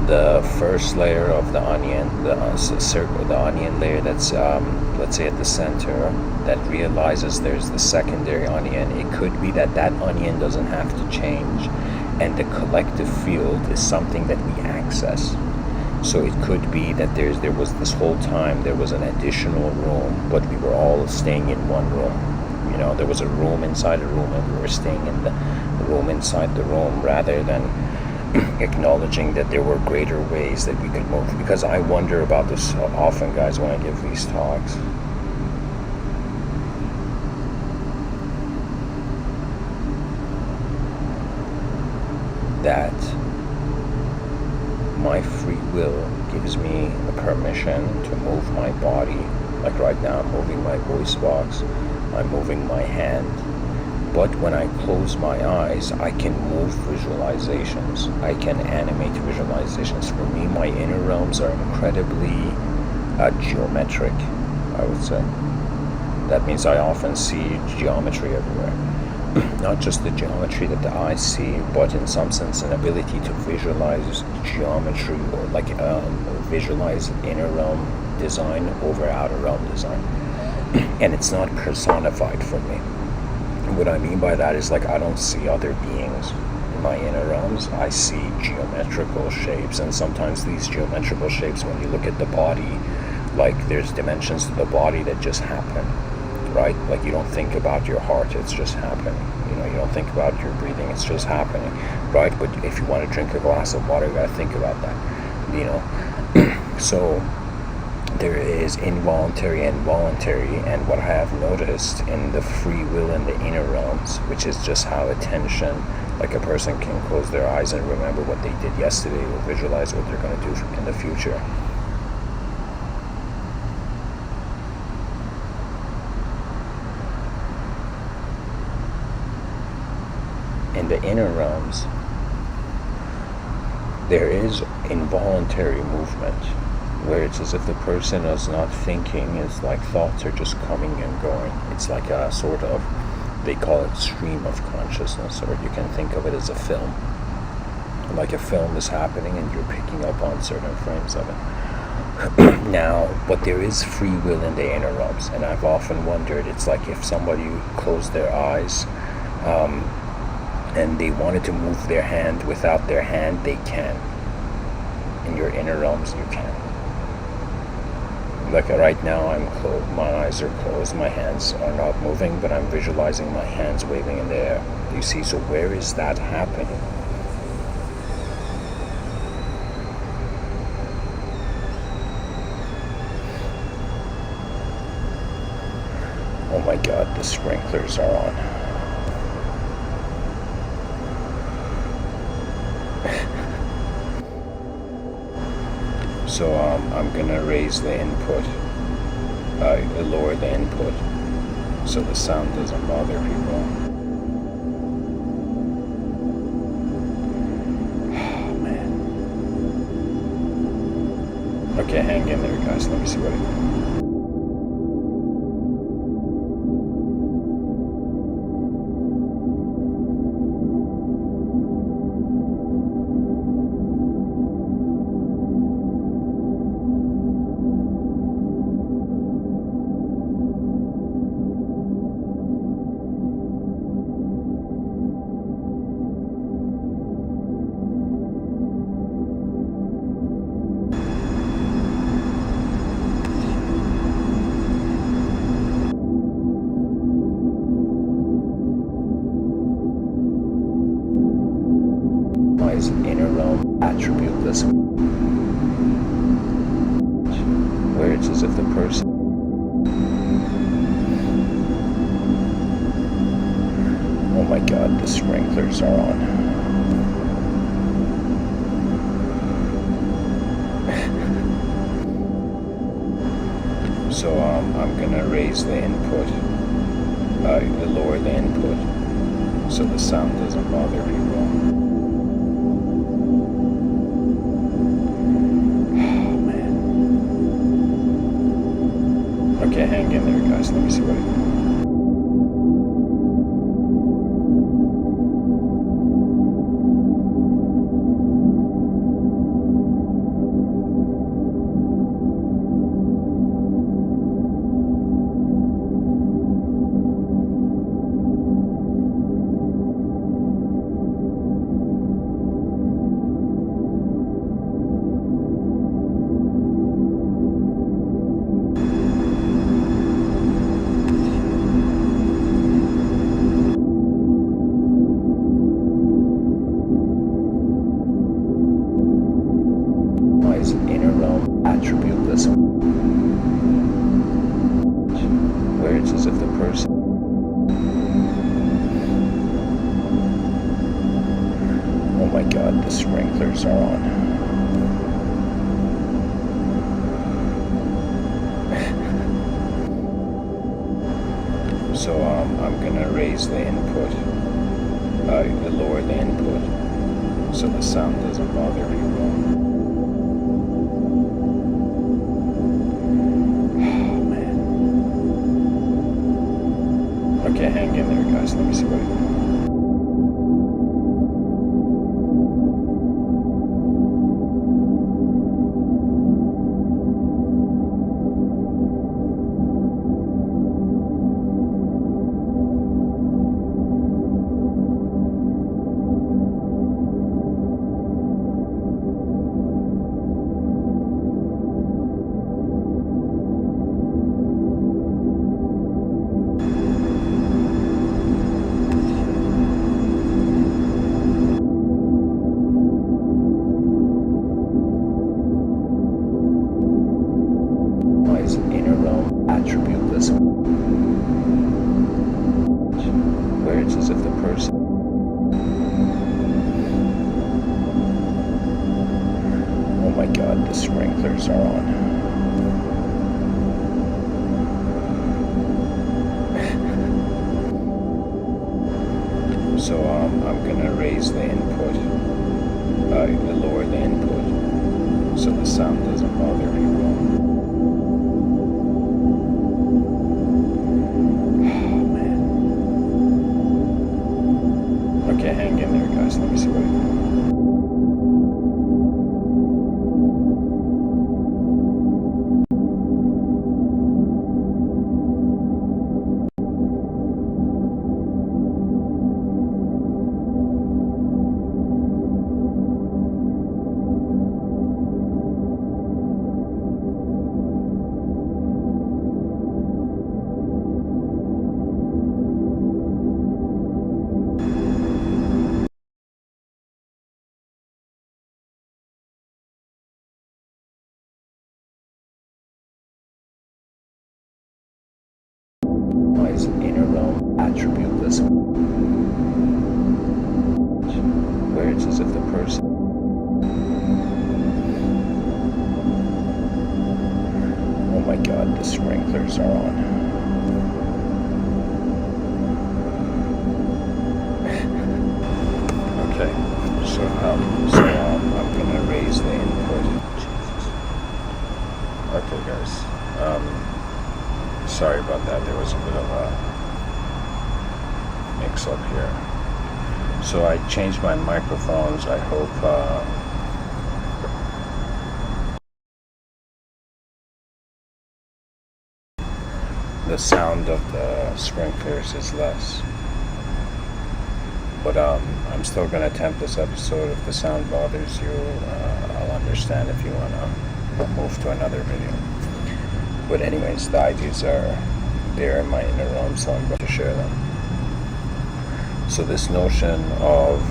the first layer of the onion, the onion layer that's, let's say, at the center, that realizes there's the secondary onion. It could be that onion doesn't have to change, and the collective field is something that we access. So it could be that there was this whole time, there was an additional room, but we were all staying in one room. There was a room inside a room, and we were staying in the room inside the room, rather than acknowledging that there were greater ways that we could move. Because I wonder about this often, guys, when I give these talks. That my free will gives me a permission to move my body. Like right now, I'm moving my voice box, I'm moving my hand. But when I close my eyes, I can move visualizations. I can animate visualizations. For me, my inner realms are incredibly geometric, I would say. That means I often see geometry everywhere. Not just the geometry that the eyes see, but in some sense an ability to visualize geometry, or like visualize inner realm design over outer realm design. and it's not personified for me. What I mean by that is, like, I don't see other beings in my inner realms. I see geometrical shapes, and sometimes these geometrical shapes, when you look at the body, like, there's dimensions to the body that just happen, right? Like, you don't think about your heart, it's just happening. You know, you don't think about your breathing, it's just happening, right? But if you want to drink a glass of water, you gotta think about that, you know. So there is involuntary and voluntary, and what I have noticed in the free will in the inner realms, which is just how attention, like, a person can close their eyes and remember what they did yesterday, or visualize what they're going to do in the future. In the inner realms, there is involuntary movement, where it's as if the person is not thinking. It's like thoughts are just coming and going. It's like a sort of, they call it stream of consciousness, or you can think of it as a film. Like, a film is happening and you're picking up on certain frames of it. Now, but there is free will in the inner realms, and I've often wondered, it's like if somebody closed their eyes and they wanted to move their hand without their hand, they can. In your inner realms, you can. Like, right now, I'm closed, my eyes are closed, my hands are not moving, but I'm visualizing my hands waving in the air. You see, so where is that happening? Oh my God, the sprinklers are on. So I'm gonna raise the input, lower the input, so the sound doesn't bother people. Oh man. Okay, hang in there, guys. Let me see what I can. Inner realm attributeless, where it's as if the person, oh my God, the sprinklers are on. So I'm gonna raise the input, lower the input, so the sound doesn't bother people. Okay, hang in there, guys. Let me see what I can. Inner realm attributeless, where it's as if the person, oh my God, the sprinklers are on. So I'm gonna raise the input, lower the input, so the sound doesn't bother people. Okay, hang in there, guys. Let me see what I can. person. Oh my god, the sprinklers are on. So I'm gonna raise the input, lower the input, so the sound doesn't bother people. Oh man. Okay, hang in there, guys. Let me see what I can do. Inner realm attributeless, where it's as if the person. Oh my god, the sprinklers are on. Okay, so I'm gonna raise the input. Jesus. Okay, guys. Sorry about that. There was a bit of a mix-up here. So I changed my microphones. I hope the sound of the sprinklers is less. But I'm still going to attempt this episode. If the sound bothers you, I'll understand if you want to move to another video. But anyways, the ideas are there in my inner realm, so I'm going to share them. So this notion of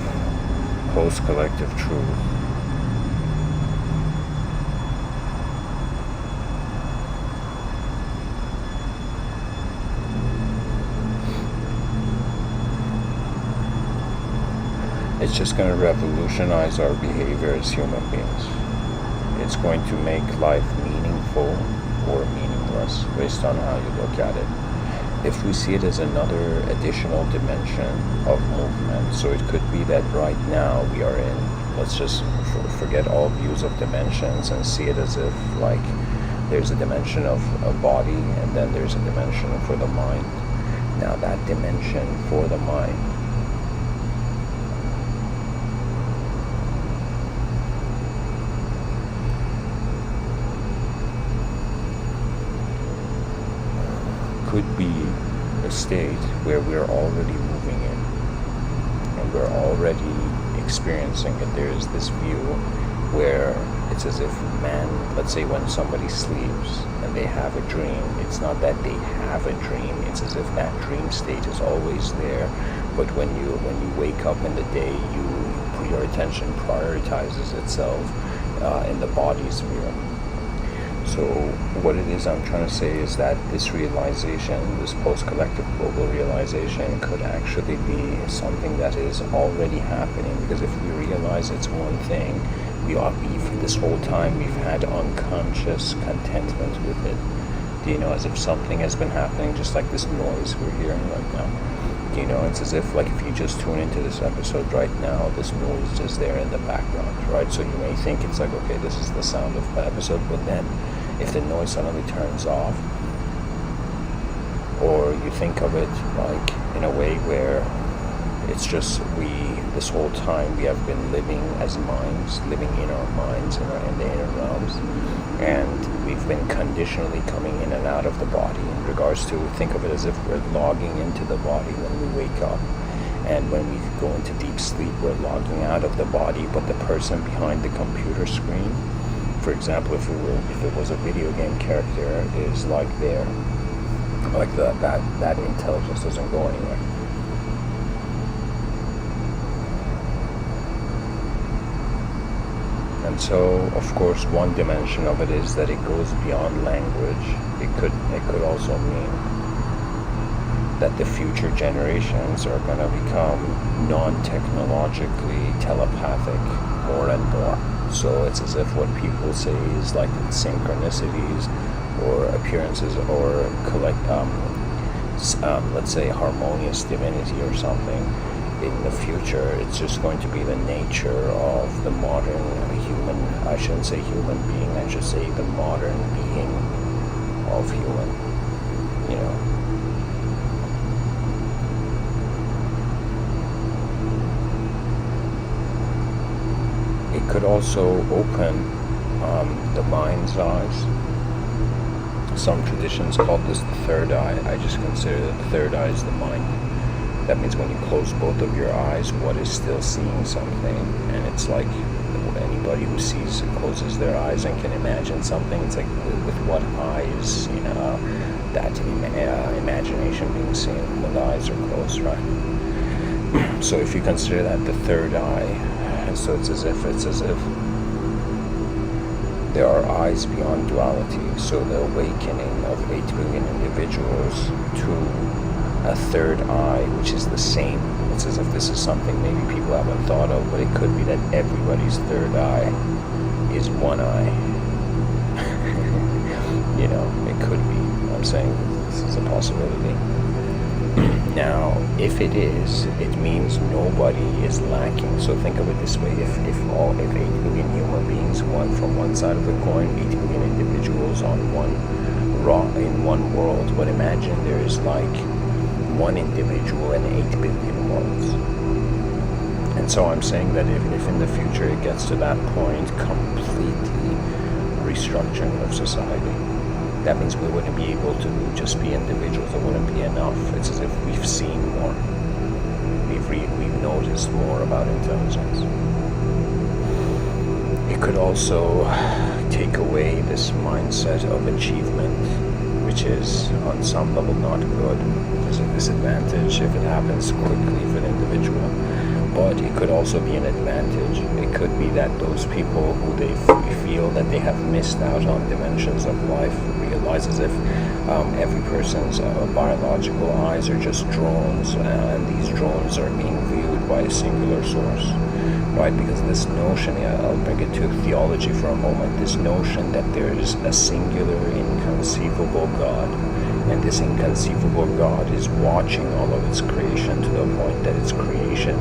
post-collective truth it's just going to revolutionize our behavior as human beings. It's going to make life meaningful or meaningless based on how you look at it. If we see it as another additional dimension of movement, so it could be that right now we are in, let's just forget all views of dimensions and see it as if like there's a dimension of a body and then there's a dimension for the mind. Now that dimension for the mind could be a state where we're already moving in and we're already experiencing it. There's this view where it's as if man, let's say when somebody sleeps and they have a dream, it's not that they have a dream, it's as if that dream state is always there, but when you wake up in the day, your attention prioritizes itself in the body's view. So what it is I'm trying to say is that this realization, this post-collective global realization, could actually be something that is already happening, because if we realize it's one thing, this whole time we've had unconscious contentment with it. As if something has been happening, just like this noise we're hearing right now. It's as if like if you just tune into this episode right now, this noise is there in the background, right? So you may think it's like, okay, this is the sound of the episode, but then if the noise suddenly turns off, or you think of it like in a way where it's just this whole time we have been living as minds, living in our minds, in the inner realms, and we've been conditionally coming in and out of the body in regards to, think of it as if we're logging into the body when we wake up, and when we go into deep sleep we're logging out of the body, but the person behind the computer screen, for example, if it was a video game character, is like there, like that intelligence doesn't go anywhere. And so, of course, one dimension of it is that it goes beyond language. It could also mean that the future generations are going to become non-technologically telepathic more and more. So it's as if what people say is like synchronicities or appearances or let's say harmonious divinity or something. In the future, it's just going to be the nature of the modern human, I shouldn't say human being, I should say the modern being of human, you know. It could also open the mind's eyes. Some traditions call this the third eye. I just consider that the third eye is the mind. That means when you close both of your eyes, what is still seeing something? And it's like anybody who sees and closes their eyes and can imagine something, it's like with what eyes, you know, that imagination being seen when the eyes are closed, right? So if you consider that the third eye, so it's as if there are eyes beyond duality. So the awakening of 8 billion individuals to a third eye, which is the same. It's as if this is something maybe people haven't thought of, but it could be that everybody's third eye is one eye. You know, it could be. I'm saying this is a possibility. Now, if it is, it means nobody is lacking. So think of it this way: if 8 billion human beings, one from one side of the coin, 8 billion individuals in one world, but imagine there is like one individual in 8 billion worlds. And so I'm saying that if in the future it gets to that point, completely restructuring of society, that means we wouldn't be able to just be individuals. It wouldn't be enough. It's as if we've seen more. We've noticed more about intelligence. It could also take away this mindset of achievement, which is on some level not good. There's a disadvantage if it happens quickly for the individual, but it could also be an advantage. It could be that those people who they feel that they have missed out on dimensions of life realize as if every person's biological eyes are just drones, and these drones are being viewed by a singular source, right? Because this notion, I'll bring it to theology for a moment, this notion that there is a singular, inconceivable God, and this inconceivable God is watching all of its creation to the point that its creation,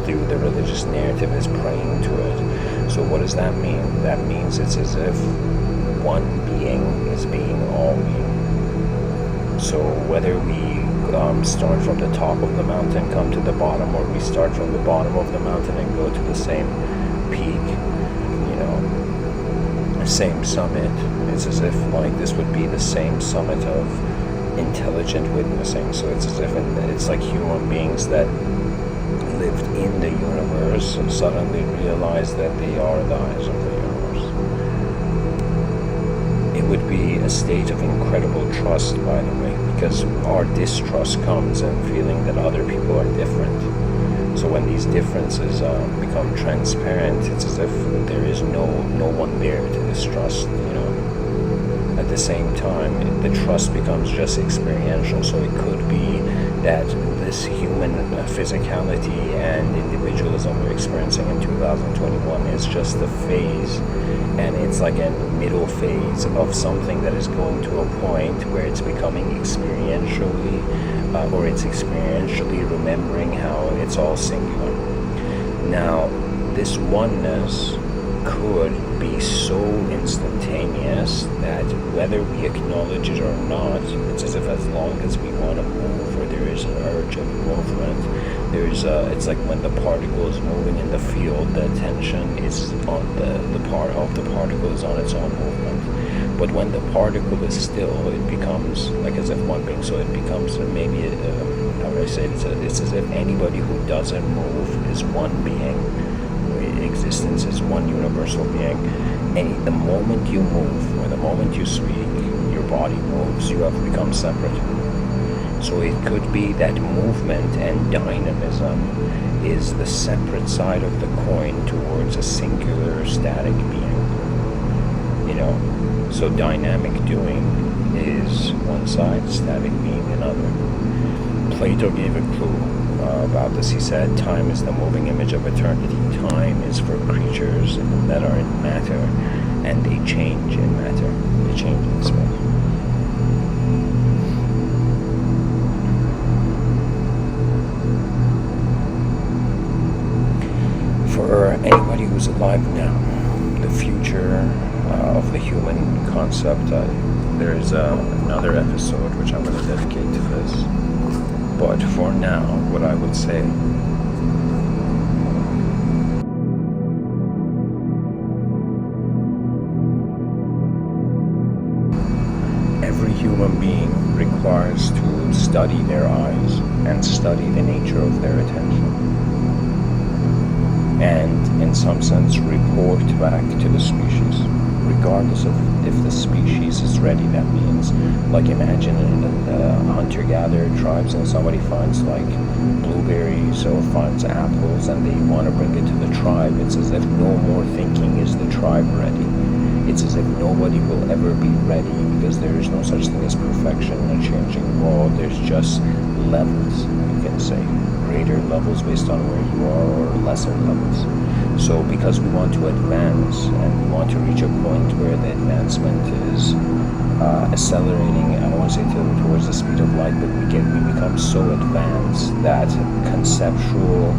through the religious narrative, is praying to it. So what does that mean? That means it's as if one being is being all being. So whether we start from the top of the mountain, come to the bottom, or we start from the bottom of the mountain and go to the same peak, you know, same summit, it's as if like this would be the same summit of intelligent witnessing. So it's as if it's like human beings that lived in the universe and suddenly realize that they are the eyes of the universe. It would be a state of incredible trust, by the way, because our distrust comes in feeling that other people are different. So when these differences become transparent, it's as if there is no one there to distrust, you know. At the same time, the trust becomes just experiential. So it could be that this human physicality and individualism we're experiencing in 2021 is just a phase, and it's like a middle phase of something that is going to a point where it's becoming experientially, or it's experientially remembering how it's all singular. Now, this oneness could be so instantaneous that whether we acknowledge it or not, it's as if as long as we want to move, or there is an urge of movement, it's like when the particle is moving in the field, the attention is on the part of the particle is on its own movement. But when the particle is still, it becomes like as if one being. So it becomes maybe how would I say it? It's as if anybody who doesn't move is one being. Existence is one universal being. The moment you move, or the moment you speak, your body moves, you have become separate. So it could be that movement and dynamism is the separate side of the coin towards a singular static being. You know, so dynamic doing is one side, static being another. Plato gave a clue about this. He said, time is the moving image of eternity. Time is for creatures that are in matter, and they change in matter. They change in space. For anybody who's alive now, the future of the human concept, there's another episode which I'm going to dedicate to this. But for now, what I would say, every human being requires to study their eyes and study the nature of their attention. And in some sense report back to the species, regardless of if the species is ready. That means, like, imagine in the hunter-gatherer tribes and somebody finds like blueberries or finds apples and they want to bring it to the tribe. It's as if no more thinking is the tribe ready. It's as if nobody will ever be ready, because there is no such thing as perfection in a changing world. There's just levels, you can say. Greater levels based on where you are, or lesser levels. So because we want to advance and we want to reach a point where the advancement is accelerating, I don't want to say towards the speed of light, but we become so advanced that conceptual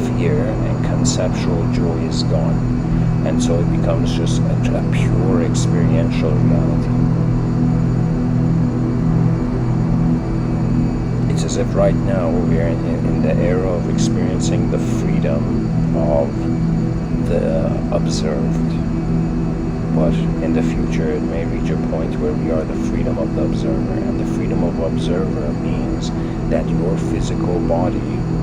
fear and conceptual joy is gone. And so it becomes just a pure experiential reality. It's as if right now we're in the era of experiencing the freedom of the observed. But in the future it may reach a point where we are the freedom of the observer. And the freedom of observer means that your physical body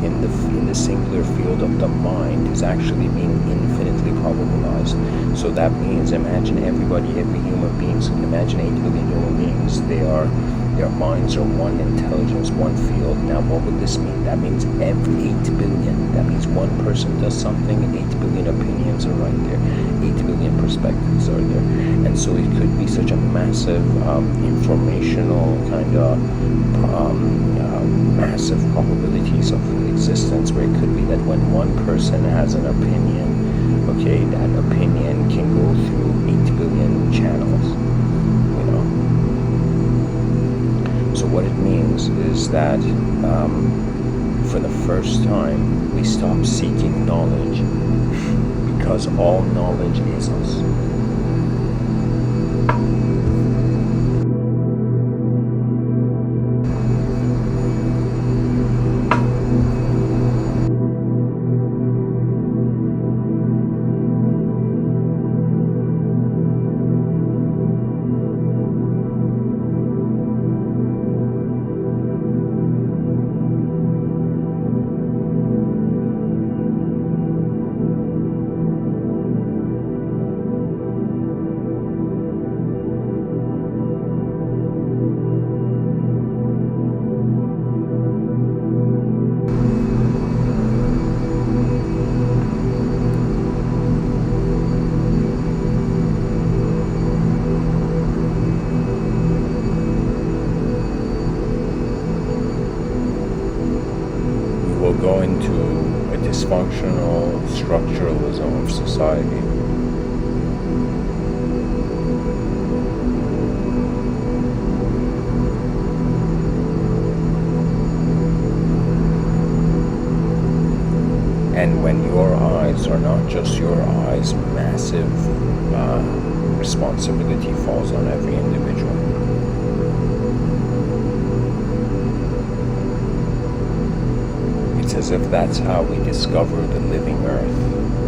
in the singular field of the mind is actually being infinitely probabilized. So that means, imagine every human beings, imagine 8 billion human beings, their minds are one intelligence, one field. Now what would this mean? That means every 8 billion, that means one person does something, 8 billion opinions are right there, 8 billion perspectives are there. And so it could be such a massive informational kind of massive probabilities of existence, where it could be that when one person has an opinion, okay, that opinion can go through 8 billion channels, you know. So what it means is that for the first time we stop seeking knowledge, because all knowledge is us. Go into a dysfunctional structuralism of society. And when your eyes are not just your eyes, massive responsibility falls on every individual. As if that's how we discover the living earth.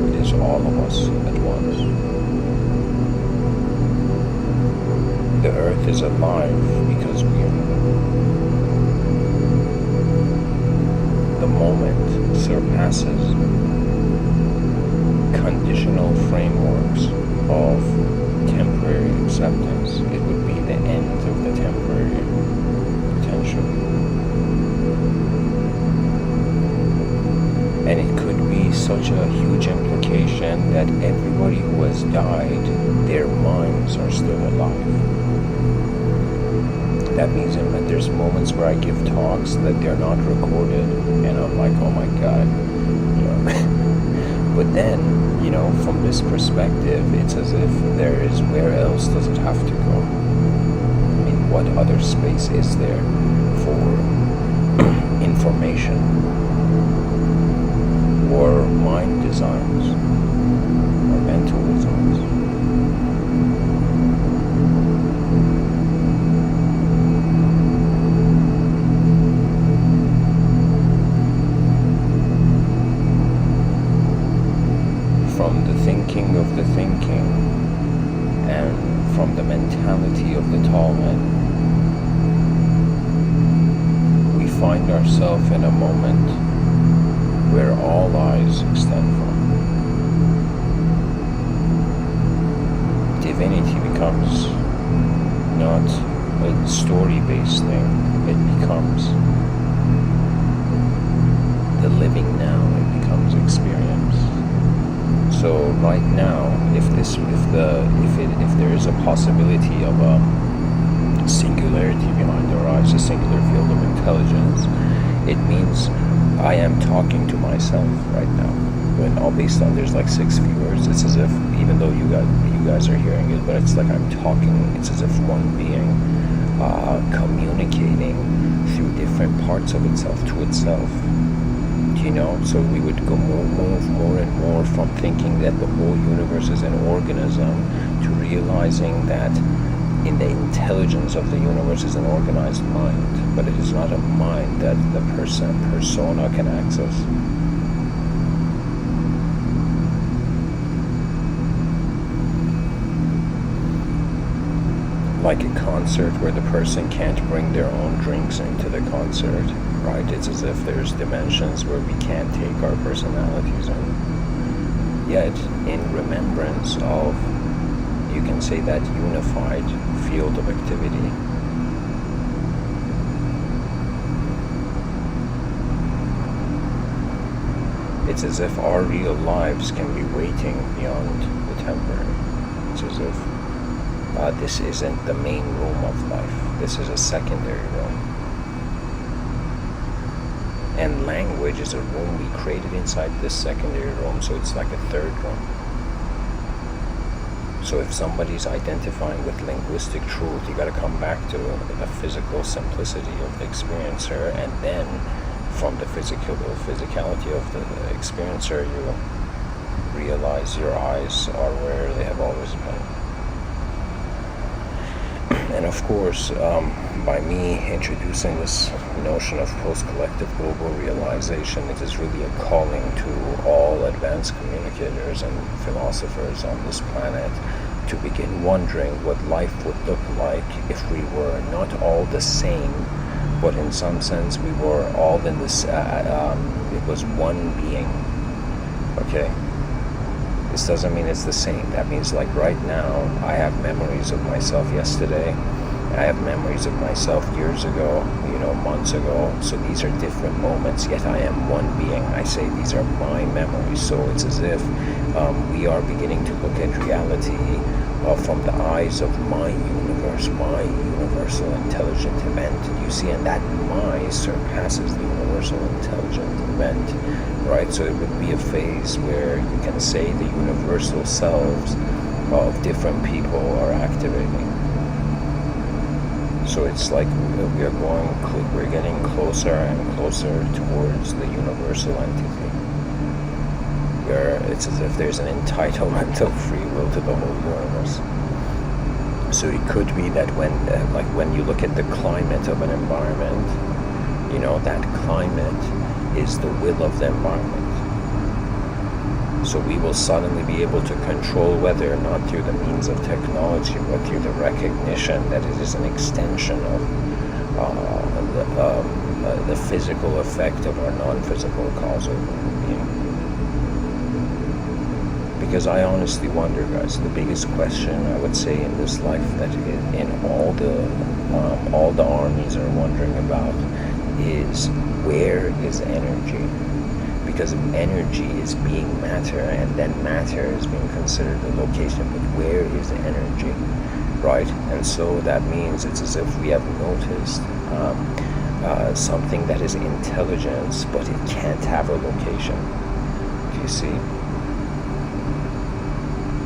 It is all of us at once. The earth is alive because we are. The moment surpasses conditional frameworks of temporary acceptance. It would be the end of the temporary potential. And it could be such a huge implication that everybody who has died, their minds are still alive. That means that there's moments where I give talks that they're not recorded, and I'm like, oh my god, you know. But then, you know, from this perspective, it's as if there is, where else does it have to go? I mean, what other space is there for information or mind designs or mental designs? From the thinking of the thinking and from the mentality of the tall men, we find ourselves in a moment where all eyes extend from. Divinity becomes not a story-based thing, it becomes the living now, it becomes experience. So right now, if there is a possibility of a singularity behind our eyes, a singular field of intelligence, it means I am talking to myself right now. When all based on there's like 6 viewers, it's as if, even though you guys are hearing it, but it's like I'm talking. It's as if one being communicating through different parts of itself to itself. You know, so we would move more and more from thinking that the whole universe is an organism to realizing that in the intelligence of the universe is an organized mind, but it is not a mind that the persona can access. Like a concert where the person can't bring their own drinks into the concert, right? It's as if there's dimensions where we can't take our personalities in. Yet, in remembrance of, you can say, that unified field of activity, it's as if our real lives can be waiting beyond the temporary. It's as if this isn't the main room of life. This is a secondary room. And language is a room we created inside this secondary room, so it's like a third room. So if somebody's identifying with linguistic truth, you gotta come back to the physical simplicity of the experiencer, and then from the physicality of the experiencer, you realize your eyes are where they have always been. And of course, by me introducing this notion of post-collective global realization, it is really a calling to all advanced communicators and philosophers on this planet to begin wondering what life would look like if we were not all the same, but in some sense we were all in this, it was one being, okay? This doesn't mean it's the same. That means, like, right now, I have memories of myself yesterday. I have memories of myself years ago, months ago. So these are different moments, yet I am one being. I say these are my memories. So it's as if we are beginning to look at reality from the eyes of my universe, my universal intelligent event. You see, and that my surpasses the universal intelligent event, right? So it would be a phase where you can say the universal selves of different people are activating. So it's like we're getting closer and closer towards the universal entity, where it's as if there's an entitlement of free will to the whole universe. So it could be that when you look at the climate of an environment, that climate is the will of the environment. So we will suddenly be able to control whether or not through the means of technology, but through the recognition that it is an extension of the physical effect of our non-physical causal being. Because I honestly wonder, guys, the biggest question I would say in this life that in all the armies are wondering about is, where is energy? Because energy is being matter, and then matter is being considered the location, but where is energy? right? And so that means it's as if we have noticed something that is intelligence, but it can't have a location. Do you see?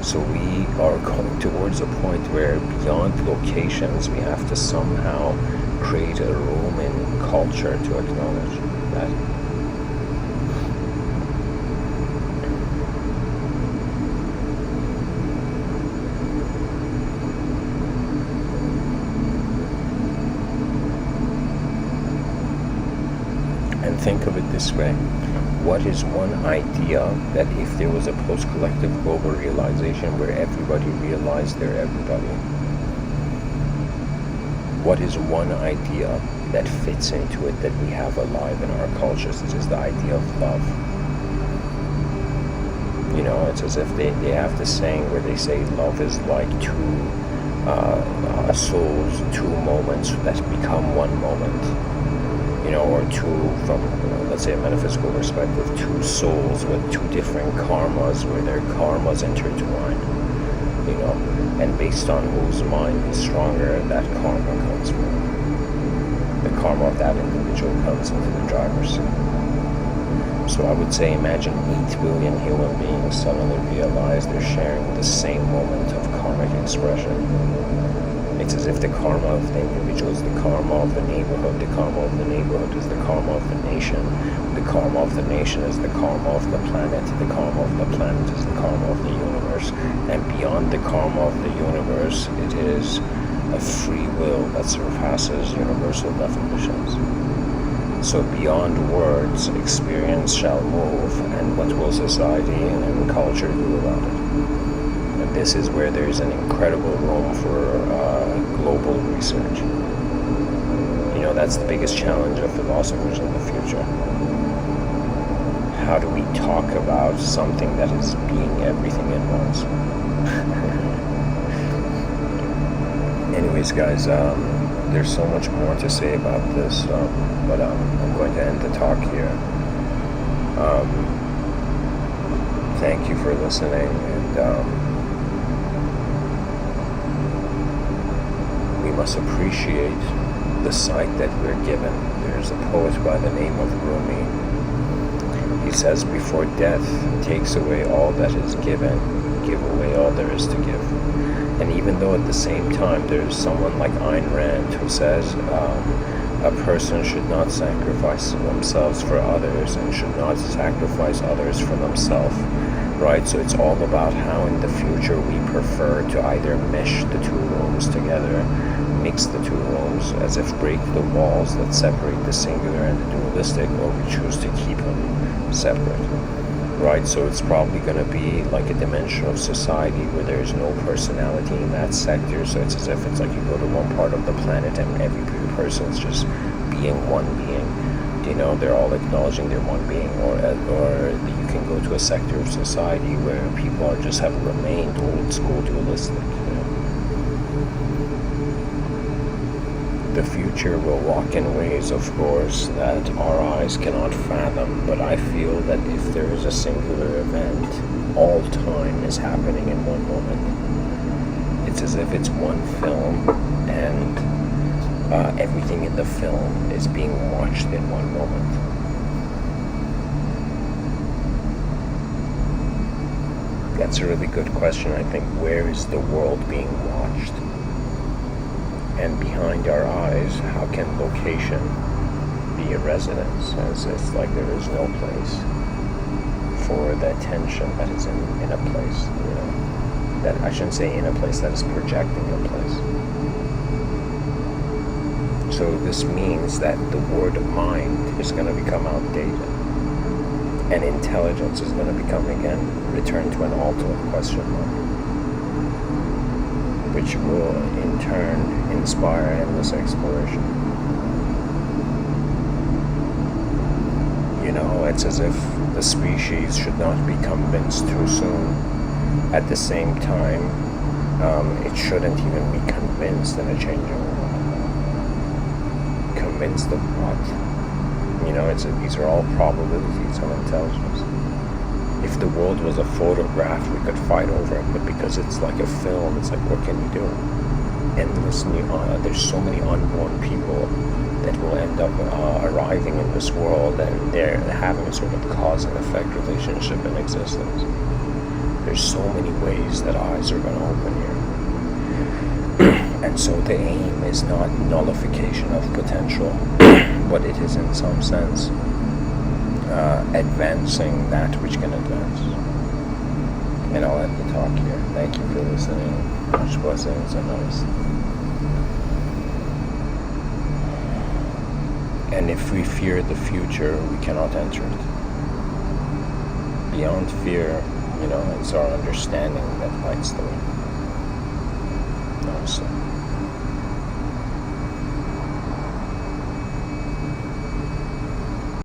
So we are going towards a point where beyond locations, we have to somehow create a room in culture to acknowledge that. And think of it this way. What is one idea that if there was a post-collective global realization where everybody realized they're everybody? What is one idea that fits into it that we have alive in our cultures? It is the idea of love. You know, it's as if they have this saying where they say love is like two souls, two moments that become one moment. You know, or two from, let's say, a metaphysical perspective, two souls with two different karmas where their karmas intertwine, you know, and based on whose mind is stronger, that karma comes from. The karma of that individual comes into the driver's seat. So I would say imagine 8 billion human beings suddenly realize they're sharing the same moment of karmic expression. It's as if the karma of the individual is the karma of the neighborhood, the karma of the neighborhood is the karma of the nation, the karma of the nation is the karma of the planet, the karma of the planet is the karma of the universe, and beyond the karma of the universe, it is a free will that surpasses universal definitions. So beyond words, experience shall move, and what will society and culture do about it? And this is where there's an incredible room for global research. You know, that's the biggest challenge of philosophers in the future. How do we talk about something that is being everything at once? Anyways, guys, there's so much more to say about this, but I'm going to end the talk here. Thank you for listening, and we must appreciate the sight that we're given. There's a poet by the name of Rumi. He says, before death takes away all that is given, give away all there is to give. And even though at the same time there's someone like Ayn Rand who says a person should not sacrifice themselves for others and should not sacrifice others for themselves, right? So it's all about how in the future we prefer to either mesh the two rooms together, mix the two rooms, as if break the walls that separate the singular and the dualistic, or we choose to keep them separate, right? So it's probably going to be like a dimension of society where there's no personality in that sector. So it's as if it's like you go to one part of the planet and every person's just being one being. You know, they're all acknowledging they're one being, or you can go to a sector of society where people are just have remained old school dualistic. You know? The future will walk in ways, of course, that our eyes cannot fathom, but I feel that if there is a singular event, all time is happening in one moment. It's as if it's one film, and everything in the film is being watched in one moment. That's a really good question. I think, where is the world being watched? And behind our eyes, how can location be a residence? As it's like there is no place for the attention that is in a place, you know. That I shouldn't say in a place, that is projecting a place. So this means that the word mind is going to become outdated, and intelligence is going to become again return to an ultimate question mark, which will in turn inspire endless exploration. You know, it's as if the species should not be convinced too soon. At the same time, it shouldn't even be convinced in a changing world. Convinced of what? You know, these are all probabilities of intelligence. If the world was a photograph, we could fight over it, but because it's like a film, it's like, what can you do? there's so many unborn people that will end up arriving in this world, and they're having a sort of cause and effect relationship in existence. There's so many ways that eyes are going to open here. And so the aim is not nullification of potential, but it is in some sense advancing that which can advance. And I'll end the talk here. Thank you for listening. Much blessings and namaste. And if we fear the future, we cannot enter it. Beyond fear, it's our understanding that lights the way. Namaste.